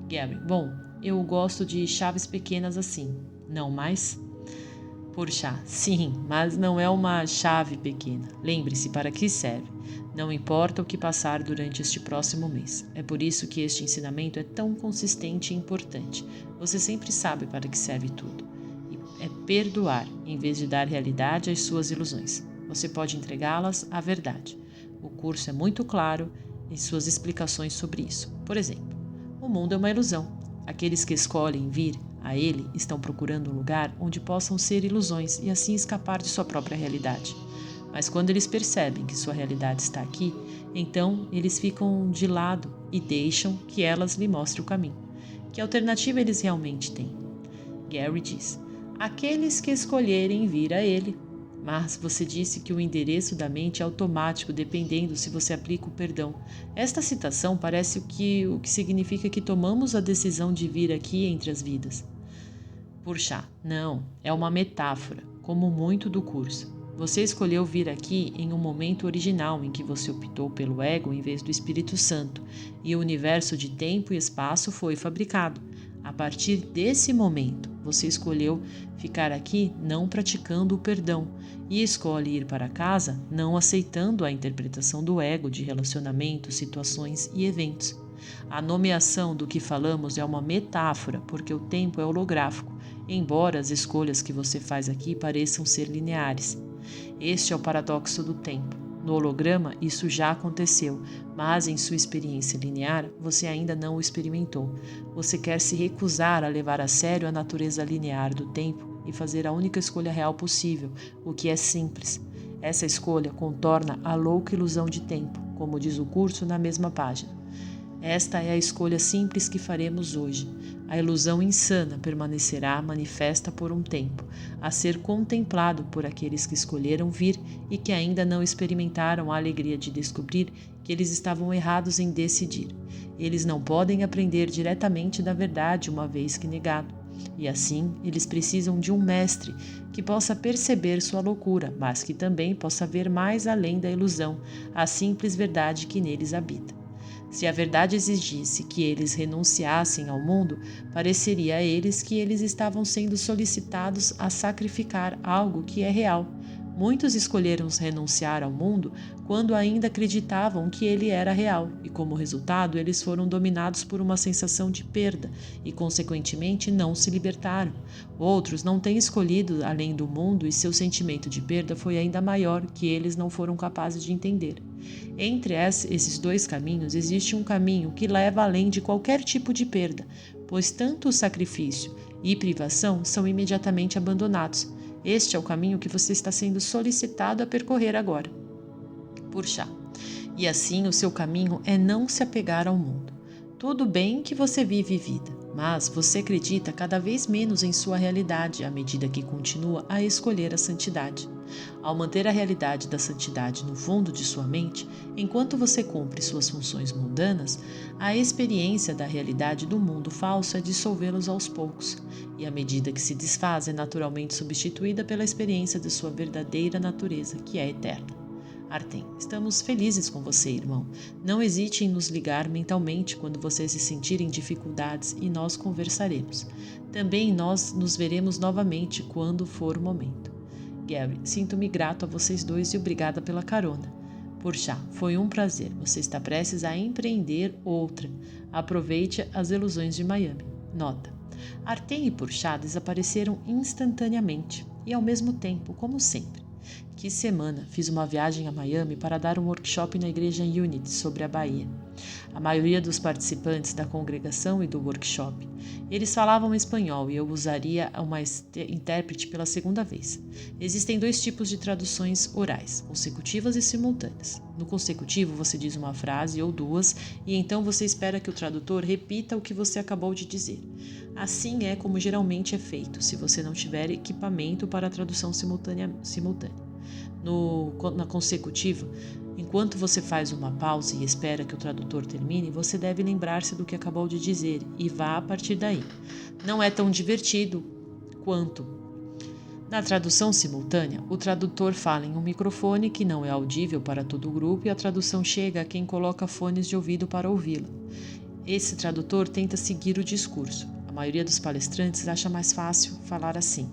Gary, bom, eu gosto de chaves pequenas assim, não mais? Chá, sim, mas não é uma chave pequena. Lembre-se para que serve. Não importa o que passar durante este próximo mês. É por isso que este ensinamento é tão consistente e importante. Você sempre sabe para que serve tudo. E é perdoar, em vez de dar realidade às suas ilusões. Você pode entregá-las à verdade. O curso é muito claro em suas explicações sobre isso. Por exemplo, o mundo é uma ilusão. Aqueles que escolhem vir a ele estão procurando um lugar onde possam ser ilusões e assim escapar de sua própria realidade. Mas quando eles percebem que sua realidade está aqui, então eles ficam de lado e deixam que elas lhe mostrem o caminho. Que alternativa eles realmente têm? Gary diz: aqueles que escolherem vir a ele. Mas você disse que o endereço da mente é automático, dependendo se você aplica o perdão. Esta citação parece o que significa que tomamos a decisão de vir aqui entre as vidas. Chá, não, é uma metáfora, como muito do curso. Você escolheu vir aqui em um momento original em que você optou pelo ego em vez do Espírito Santo, e o universo de tempo e espaço foi fabricado. A partir desse momento, você escolheu ficar aqui não praticando o perdão e escolhe ir para casa não aceitando a interpretação do ego de relacionamentos, situações e eventos. A nomeação do que falamos é uma metáfora, porque o tempo é holográfico, embora as escolhas que você faz aqui pareçam ser lineares. Este é o paradoxo do tempo. No holograma, isso já aconteceu, mas em sua experiência linear, você ainda não o experimentou. Você quer se recusar a levar a sério a natureza linear do tempo e fazer a única escolha real possível, o que é simples. Essa escolha contorna a louca ilusão de tempo, como diz o curso na mesma página. Esta é a escolha simples que faremos hoje. A ilusão insana permanecerá manifesta por um tempo, a ser contemplado por aqueles que escolheram vir e que ainda não experimentaram a alegria de descobrir que eles estavam errados em decidir. Eles não podem aprender diretamente da verdade uma vez que negado. E assim, eles precisam de um mestre que possa perceber sua loucura, mas que também possa ver mais além da ilusão, a simples verdade que neles habita. Se a verdade exigisse que eles renunciassem ao mundo, pareceria a eles que eles estavam sendo solicitados a sacrificar algo que é real. Muitos escolheram renunciar ao mundo quando ainda acreditavam que ele era real, e como resultado eles foram dominados por uma sensação de perda e, consequentemente, não se libertaram. Outros não têm escolhido além do mundo e seu sentimento de perda foi ainda maior, que eles não foram capazes de entender. Entre esses dois caminhos existe um caminho que leva além de qualquer tipo de perda, pois tanto o sacrifício e privação são imediatamente abandonados. Este é o caminho que você está sendo solicitado a percorrer agora. Chá. E assim o seu caminho é não se apegar ao mundo. Tudo bem que você vive vida, mas você acredita cada vez menos em sua realidade à medida que continua a escolher a santidade. Ao manter a realidade da santidade no fundo de sua mente, enquanto você cumpre suas funções mundanas, a experiência da realidade do mundo falso é dissolvê-los aos poucos, e à medida que se desfaz é naturalmente substituída pela experiência de sua verdadeira natureza, que é eterna. Artem, estamos felizes com você, irmão. Não hesite em nos ligar mentalmente quando você se sentir em dificuldades e nós conversaremos. Também nós nos veremos novamente quando for o momento. Gary, sinto-me grato a vocês dois e obrigada pela carona. Porchá, foi um prazer. Você está prestes a empreender outra. Aproveite as ilusões de Miami. Nota. Artem e Porchá desapareceram instantaneamente e ao mesmo tempo, como sempre. Que semana fiz uma viagem a Miami para dar um workshop na igreja Unity sobre a Bahia. A maioria dos participantes da congregação e do workshop, eles falavam espanhol e eu usaria uma intérprete pela segunda vez. Existem dois tipos de traduções orais, consecutivas e simultâneas. No consecutivo, você diz uma frase ou duas e então você espera que o tradutor repita o que você acabou de dizer. Assim é como geralmente é feito, se você não tiver equipamento para a tradução simultânea. Na consecutiva, enquanto você faz uma pausa e espera que o tradutor termine, você deve lembrar-se do que acabou de dizer e vá a partir daí. Não é tão divertido quanto. Na tradução simultânea, o tradutor fala em um microfone que não é audível para todo o grupo e a tradução chega a quem coloca fones de ouvido para ouvi-la. Esse tradutor tenta seguir o discurso. A maioria dos palestrantes acha mais fácil falar assim,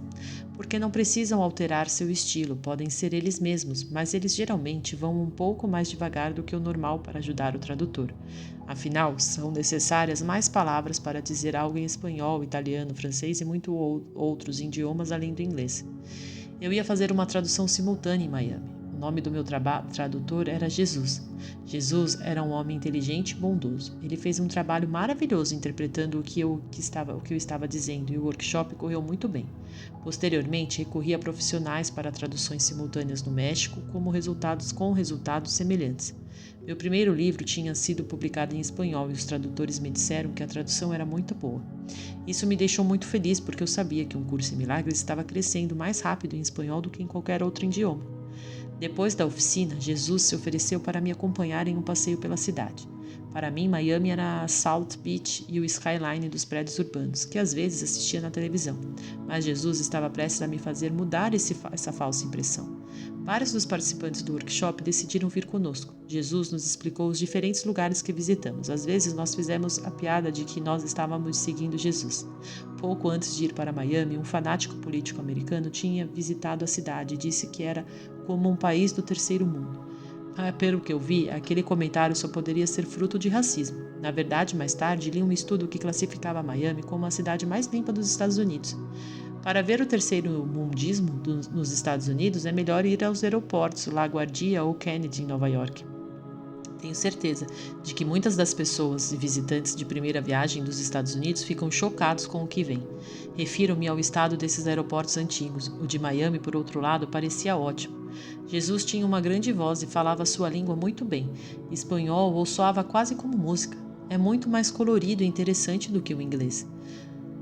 porque não precisam alterar seu estilo, podem ser eles mesmos, mas eles geralmente vão um pouco mais devagar do que o normal para ajudar o tradutor. Afinal, são necessárias mais palavras para dizer algo em espanhol, italiano, francês e muitos outros idiomas além do inglês. Eu ia fazer uma tradução simultânea em Miami. O nome do meu tradutor era Jesus. Jesus era um homem inteligente e bondoso. Ele fez um trabalho maravilhoso interpretando o que eu estava dizendo e o workshop correu muito bem. Posteriormente, recorri a profissionais para traduções simultâneas no México com resultados semelhantes. Meu primeiro livro tinha sido publicado em espanhol e os tradutores me disseram que a tradução era muito boa. Isso me deixou muito feliz porque eu sabia que um curso em milagres estava crescendo mais rápido em espanhol do que em qualquer outro idioma. Depois da oficina, Jesus se ofereceu para me acompanhar em um passeio pela cidade. Para mim, Miami era a South Beach e o skyline dos prédios urbanos, que às vezes assistia na televisão. Mas Jesus estava prestes a me fazer mudar essa falsa impressão. Vários dos participantes do workshop decidiram vir conosco. Jesus nos explicou os diferentes lugares que visitamos. Às vezes, nós fizemos a piada de que nós estávamos seguindo Jesus. Pouco antes de ir para Miami, um fanático político americano tinha visitado a cidade e disse que era como um país do terceiro mundo. Pelo que eu vi, aquele comentário só poderia ser fruto de racismo. Na verdade, mais tarde, li um estudo que classificava Miami como a cidade mais limpa dos Estados Unidos. Para ver o terceiro mundismo nos Estados Unidos, é melhor ir aos aeroportos LaGuardia ou Kennedy, em Nova York. Tenho certeza de que muitas das pessoas e visitantes de primeira viagem dos Estados Unidos ficam chocados com o que vem. Refiro-me ao estado desses aeroportos antigos. O de Miami, por outro lado, parecia ótimo. Jesus tinha uma grande voz e falava sua língua muito bem. Espanhol ou soava quase como música. É muito mais colorido e interessante do que o inglês.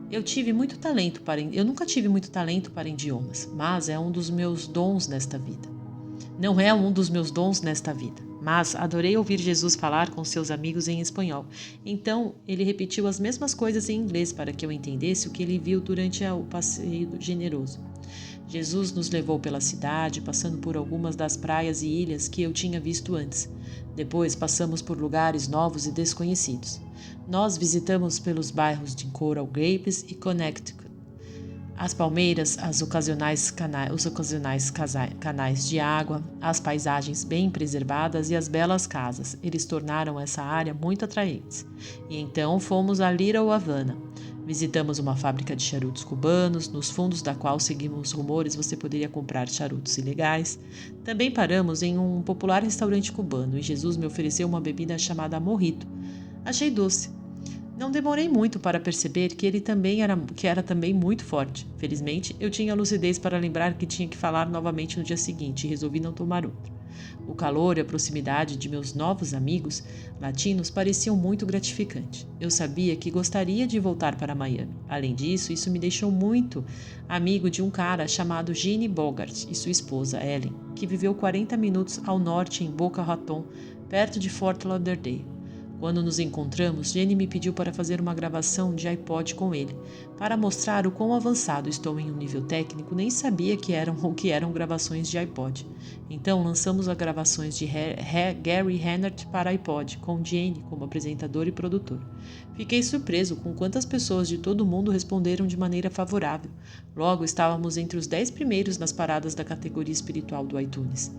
Eu nunca tive muito talento para idiomas, mas é um dos meus dons nesta vida. Não é um dos meus dons nesta vida, mas adorei ouvir Jesus falar com seus amigos em espanhol. Então, ele repetiu as mesmas coisas em inglês para que eu entendesse o que ele viu durante o passeio generoso. Jesus nos levou pela cidade, passando por algumas das praias e ilhas que eu tinha visto antes. Depois passamos por lugares novos e desconhecidos. Nós visitamos pelos bairros de Coral Gables e Connecticut. As palmeiras, os ocasionais canais de água, as paisagens bem preservadas e as belas casas. Eles tornaram essa área muito atraente. E então fomos a Little Havana. Visitamos uma fábrica de charutos cubanos, nos fundos da qual seguimos rumores você poderia comprar charutos ilegais. Também paramos em um popular restaurante cubano e Jesus me ofereceu uma bebida chamada mojito. Achei doce. Não demorei muito para perceber que ele era também muito forte. Felizmente, eu tinha lucidez para lembrar que tinha que falar novamente no dia seguinte e resolvi não tomar outro. O calor e a proximidade de meus novos amigos latinos pareciam muito gratificante. Eu sabia que gostaria de voltar para Miami. Além disso, isso me deixou muito amigo de um cara chamado Gene Bogart e sua esposa, Ellen, que viveu 40 minutos ao norte em Boca Raton, perto de Fort Lauderdale. Quando nos encontramos, Jenny me pediu para fazer uma gravação de iPod com ele. Para mostrar o quão avançado estou em um nível técnico, nem sabia o que eram gravações de iPod. Então lançamos as gravações de Gary Hennert para iPod, com Jenny como apresentador e produtor. Fiquei surpreso com quantas pessoas de todo o mundo responderam de maneira favorável. Logo estávamos entre os 10 primeiros nas paradas da categoria espiritual do iTunes.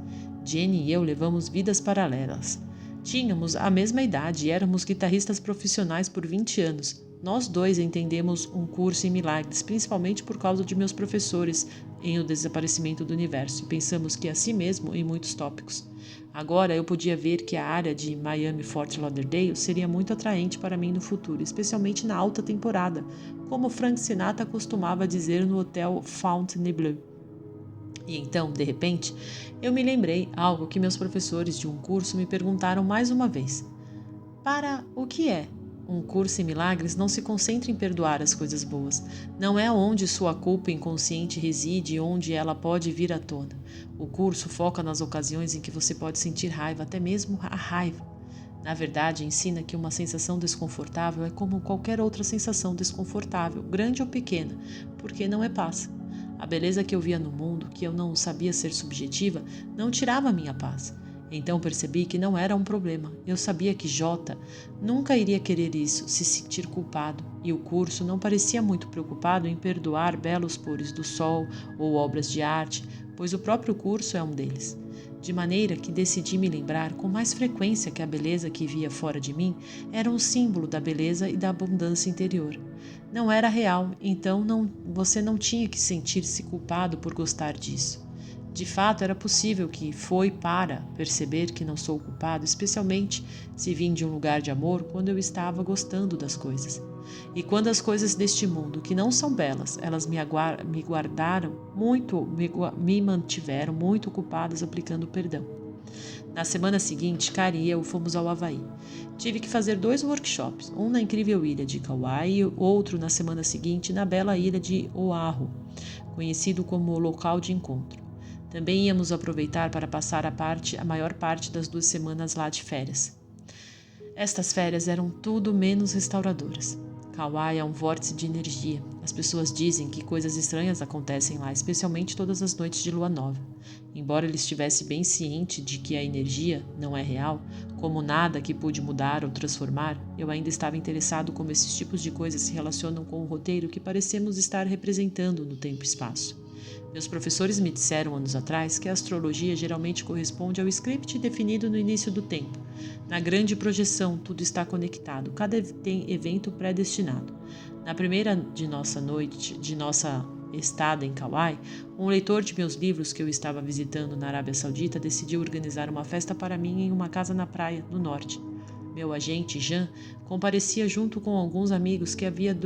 Jenny e eu levamos vidas paralelas. Tínhamos a mesma idade e éramos guitarristas profissionais por 20 anos. Nós dois entendemos um curso em milagres, principalmente por causa de meus professores em O Desaparecimento do Universo, e pensamos que assim mesmo em muitos tópicos. Agora eu podia ver que a área de Miami-Fort Lauderdale seria muito atraente para mim no futuro, especialmente na alta temporada, como Frank Sinatra costumava dizer no hotel Fontainebleau. E então, de repente, eu me lembrei algo que meus professores de um curso me perguntaram mais uma vez. Para o que é? Um curso em milagres não se concentra em perdoar as coisas boas. Não é onde sua culpa inconsciente reside e onde ela pode vir à tona. O curso foca nas ocasiões em que você pode sentir raiva, até mesmo a raiva. Na verdade, ensina que uma sensação desconfortável é como qualquer outra sensação desconfortável, grande ou pequena, porque não é paz. A beleza que eu via no mundo, que eu não sabia ser subjetiva, não tirava minha paz. Então percebi que não era um problema. Eu sabia que Jota nunca iria querer isso, se sentir culpado, e o curso não parecia muito preocupado em perdoar belos pôres do sol ou obras de arte, pois o próprio curso é um deles. De maneira que decidi me lembrar com mais frequência que a beleza que via fora de mim era um símbolo da beleza e da abundância interior. Não era real, então você não tinha que sentir-se culpado por gostar disso. De fato, era possível que foi para perceber que não sou culpado, especialmente se vim de um lugar de amor quando eu estava gostando das coisas. E quando as coisas deste mundo, que não são belas, elas me guardaram muito, me mantiveram muito ocupadas aplicando perdão. Na semana seguinte, Kari e eu fomos ao Havaí. Tive que fazer 2 workshops, um na incrível ilha de Kauai e outro na semana seguinte na bela ilha de Oahu, conhecido como local de encontro. Também íamos aproveitar para passar a maior parte das 2 semanas lá de férias. Estas férias eram tudo menos restauradoras. Kauai é um vórtice de energia. As pessoas dizem que coisas estranhas acontecem lá, especialmente todas as noites de lua nova. Embora ele estivesse bem ciente de que a energia não é real, como nada que pude mudar ou transformar, eu ainda estava interessado como esses tipos de coisas se relacionam com o roteiro que parecemos estar representando no tempo e espaço. Meus professores me disseram anos atrás que a astrologia geralmente corresponde ao script definido no início do tempo. Na grande projeção, tudo está conectado, cada evento predestinado. Na primeira de nossa estada em Kauai, um leitor de meus livros que eu estava visitando na Arábia Saudita decidiu organizar uma festa para mim em uma casa na praia, no norte. Meu agente, Jean, comparecia junto com alguns amigos que havia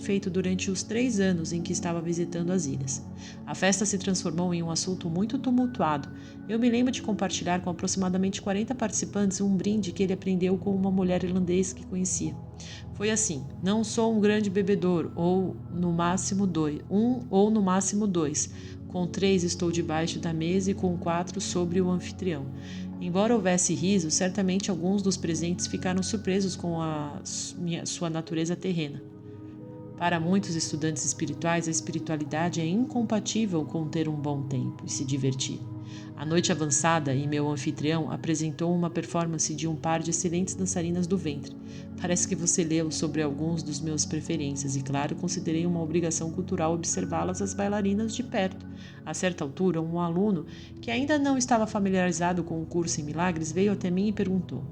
feito durante os 3 anos em que estava visitando as ilhas. A festa se transformou em um assunto muito tumultuado. Eu me lembro de compartilhar com aproximadamente 40 participantes um brinde que ele aprendeu com uma mulher irlandesa que conhecia. Foi assim: não sou um grande bebedor, ou no máximo 2. Com 3 estou debaixo da mesa e com 4 sobre o anfitrião. Embora houvesse riso, certamente alguns dos presentes ficaram surpresos com sua natureza terrena. Para muitos estudantes espirituais, a espiritualidade é incompatível com ter um bom tempo e se divertir. A noite avançada e meu anfitrião apresentou uma performance de um par de excelentes dançarinas do ventre. Parece que você leu sobre alguns dos meus preferências e, claro, considerei uma obrigação cultural observá-las as bailarinas de perto. A certa altura, um aluno, que ainda não estava familiarizado com o curso em milagres, veio até mim e perguntou: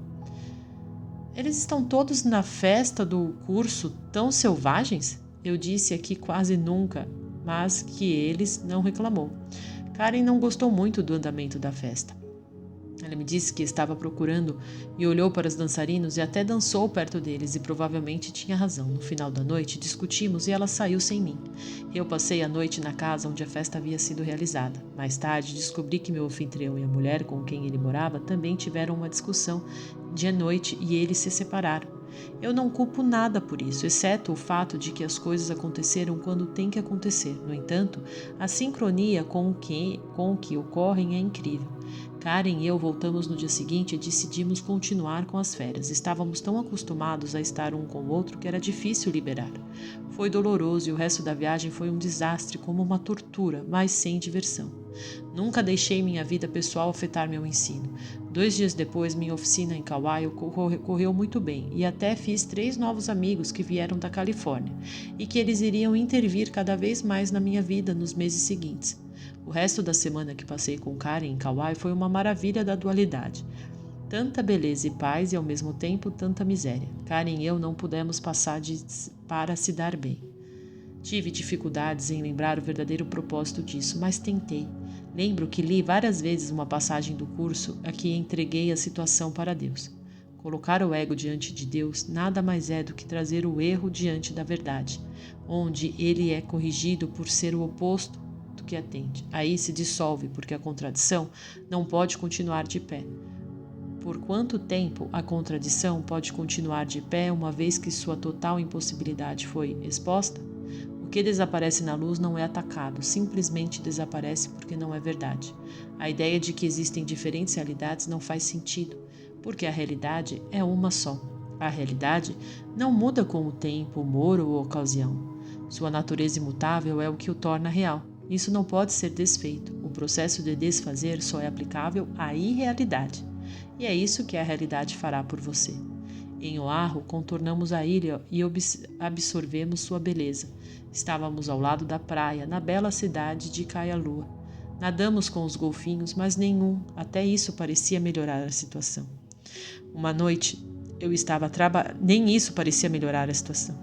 eles estão todos na festa do curso tão selvagens? Eu disse aqui quase nunca, mas que eles não reclamou. Karen não gostou muito do andamento da festa. Ela me disse que estava procurando e olhou para os dançarinos e até dançou perto deles e provavelmente tinha razão. No final da noite discutimos e ela saiu sem mim. Eu passei a noite na casa onde a festa havia sido realizada. Mais tarde descobri que meu anfitrião e a mulher com quem ele morava também tiveram uma discussão de noite e eles se separaram. Eu não culpo nada por isso, exceto o fato de que as coisas aconteceram quando tem que acontecer. No entanto, a sincronia com o que ocorrem é incrível. Karen e eu voltamos no dia seguinte e decidimos continuar com as férias. Estávamos tão acostumados a estar um com o outro que era difícil liberar. Foi doloroso e o resto da viagem foi um desastre, como uma tortura, mas sem diversão. Nunca deixei minha vida pessoal afetar meu ensino. 2 dias depois, minha oficina em Kauai correu muito bem e até fiz 3 novos amigos que vieram da Califórnia e que eles iriam intervir cada vez mais na minha vida nos meses seguintes. O resto da semana que passei com Karen em Kauai foi uma maravilha da dualidade. Tanta beleza e paz e ao mesmo tempo tanta miséria. Karen e eu não pudemos passar para se dar bem. Tive dificuldades em lembrar o verdadeiro propósito disso, mas tentei. Lembro que li várias vezes uma passagem do curso a que entreguei a situação para Deus. Colocar o ego diante de Deus nada mais é do que trazer o erro diante da verdade, onde ele é corrigido por ser o oposto do que atende. Aí se dissolve, porque a contradição não pode continuar de pé. Por quanto tempo a contradição pode continuar de pé uma vez que sua total impossibilidade foi exposta? O que desaparece na luz não é atacado, simplesmente desaparece porque não é verdade. A ideia de que existem diferentes realidades não faz sentido, porque a realidade é uma só. A realidade não muda com o tempo, humor ou ocasião. Sua natureza imutável é o que o torna real. Isso não pode ser desfeito. O processo de desfazer só é aplicável à irrealidade. E é isso que a realidade fará por você. Em Oahu, contornamos a ilha e absorvemos sua beleza. Estávamos ao lado da praia, na bela cidade de Kailua. Nadamos com os golfinhos, mas até isso parecia melhorar a situação. Uma noite, nem isso parecia melhorar a situação.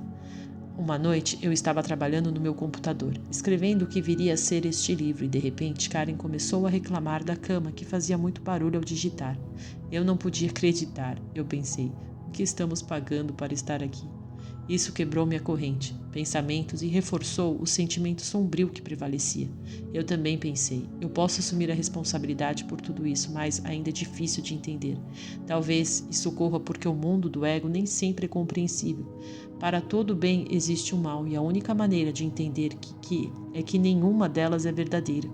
Uma noite, eu estava trabalhando no meu computador, escrevendo o que viria a ser este livro, e de repente Karen começou a reclamar da cama, que fazia muito barulho ao digitar. Eu não podia acreditar, eu pensei. O que estamos pagando para estar aqui? Isso quebrou minha corrente, pensamentos e reforçou o sentimento sombrio que prevalecia. Eu também pensei, eu posso assumir a responsabilidade por tudo isso, mas ainda é difícil de entender. Talvez isso ocorra porque o mundo do ego nem sempre é compreensível. Para todo bem existe um mal e a única maneira de entender é que nenhuma delas é verdadeira.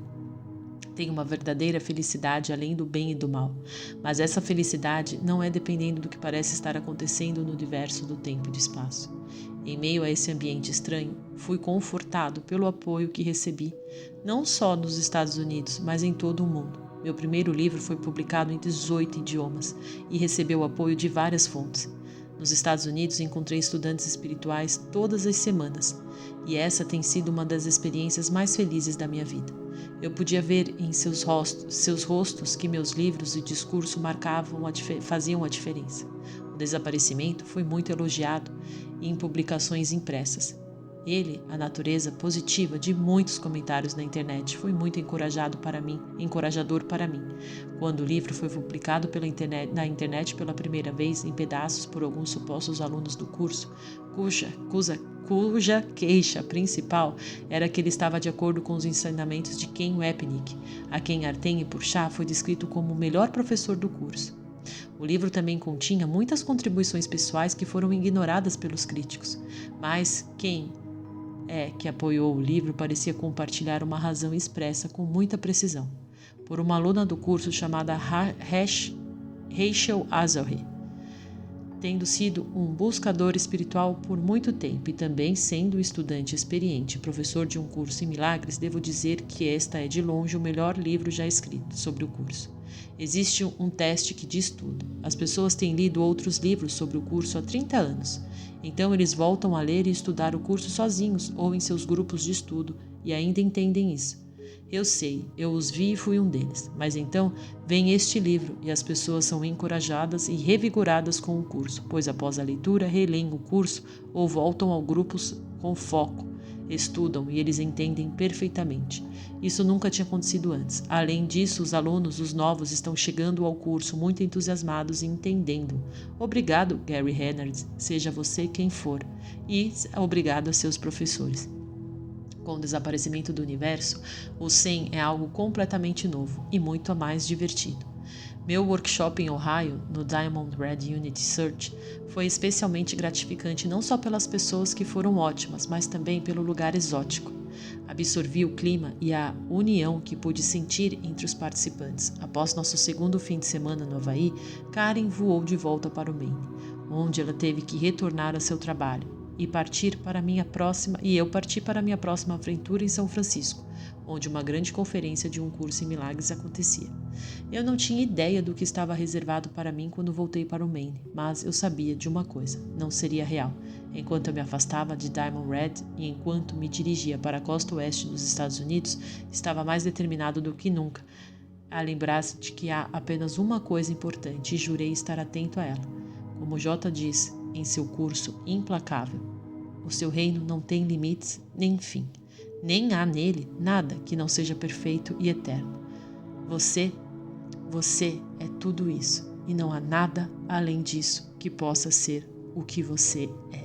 Tem uma verdadeira felicidade além do bem e do mal, mas essa felicidade não é dependendo do que parece estar acontecendo no universo do tempo e do espaço. Em meio a esse ambiente estranho, fui confortado pelo apoio que recebi, não só nos Estados Unidos, mas em todo o mundo. Meu primeiro livro foi publicado em 18 idiomas e recebeu o apoio de várias fontes. Nos Estados Unidos encontrei estudantes espirituais todas as semanas, e essa tem sido uma das experiências mais felizes da minha vida. Eu podia ver em seus rostos que meus livros e discurso faziam a diferença. O desaparecimento foi muito elogiado em publicações impressas. Ele, a natureza positiva de muitos comentários na internet, foi muito encorajador para mim. Quando o livro foi publicado na internet pela primeira vez, em pedaços por alguns supostos alunos do curso, cuja queixa principal era que ele estava de acordo com os ensinamentos de Ken Wapnick, a quem Arten Purchá foi descrito como o melhor professor do curso. O livro também continha muitas contribuições pessoais que foram ignoradas pelos críticos, mas quem que apoiou o livro parecia compartilhar uma razão expressa com muita precisão, por uma aluna do curso chamada Rachel Azari, tendo sido um buscador espiritual por muito tempo e também sendo estudante experiente e professor de um curso em milagres, devo dizer que esta é de longe o melhor livro já escrito sobre o curso. Existe um teste que diz tudo. As pessoas têm lido outros livros sobre o curso há 30 anos. Então eles voltam a ler e estudar o curso sozinhos ou em seus grupos de estudo e ainda entendem isso. Eu sei, eu os vi e fui um deles. Mas então vem este livro e as pessoas são encorajadas e revigoradas com o curso, pois após a leitura releem o curso ou voltam ao grupo com foco. Estudam e eles entendem perfeitamente. Isso nunca tinha acontecido antes. Além disso, os alunos, os novos, estão chegando ao curso muito entusiasmados e entendendo. Obrigado, Gary Renard, seja você quem for. E obrigado a seus professores. Com o desaparecimento do universo, o SEM é algo completamente novo e muito mais divertido. Meu workshop em Ohio, no Diamond Red Unity Search, foi especialmente gratificante não só pelas pessoas que foram ótimas, mas também pelo lugar exótico. Absorvi o clima e a união que pude sentir entre os participantes. Após nosso segundo fim de semana no Havaí, Karen voou de volta para o Maine, onde ela teve que retornar a seu trabalho e eu parti para minha próxima aventura em São Francisco, onde uma grande conferência de um curso em milagres acontecia. Eu não tinha ideia do que estava reservado para mim quando voltei para o Maine, mas eu sabia de uma coisa: não seria real. Enquanto eu me afastava de Diamond Red e enquanto me dirigia para a costa oeste dos Estados Unidos, estava mais determinado do que nunca a lembrar-se de que há apenas uma coisa importante e jurei estar atento a ela. Como J diz em seu curso implacável, o seu reino não tem limites nem fim. Nem há nele nada que não seja perfeito e eterno. Você é tudo isso, e não há nada além disso que possa ser o que você é.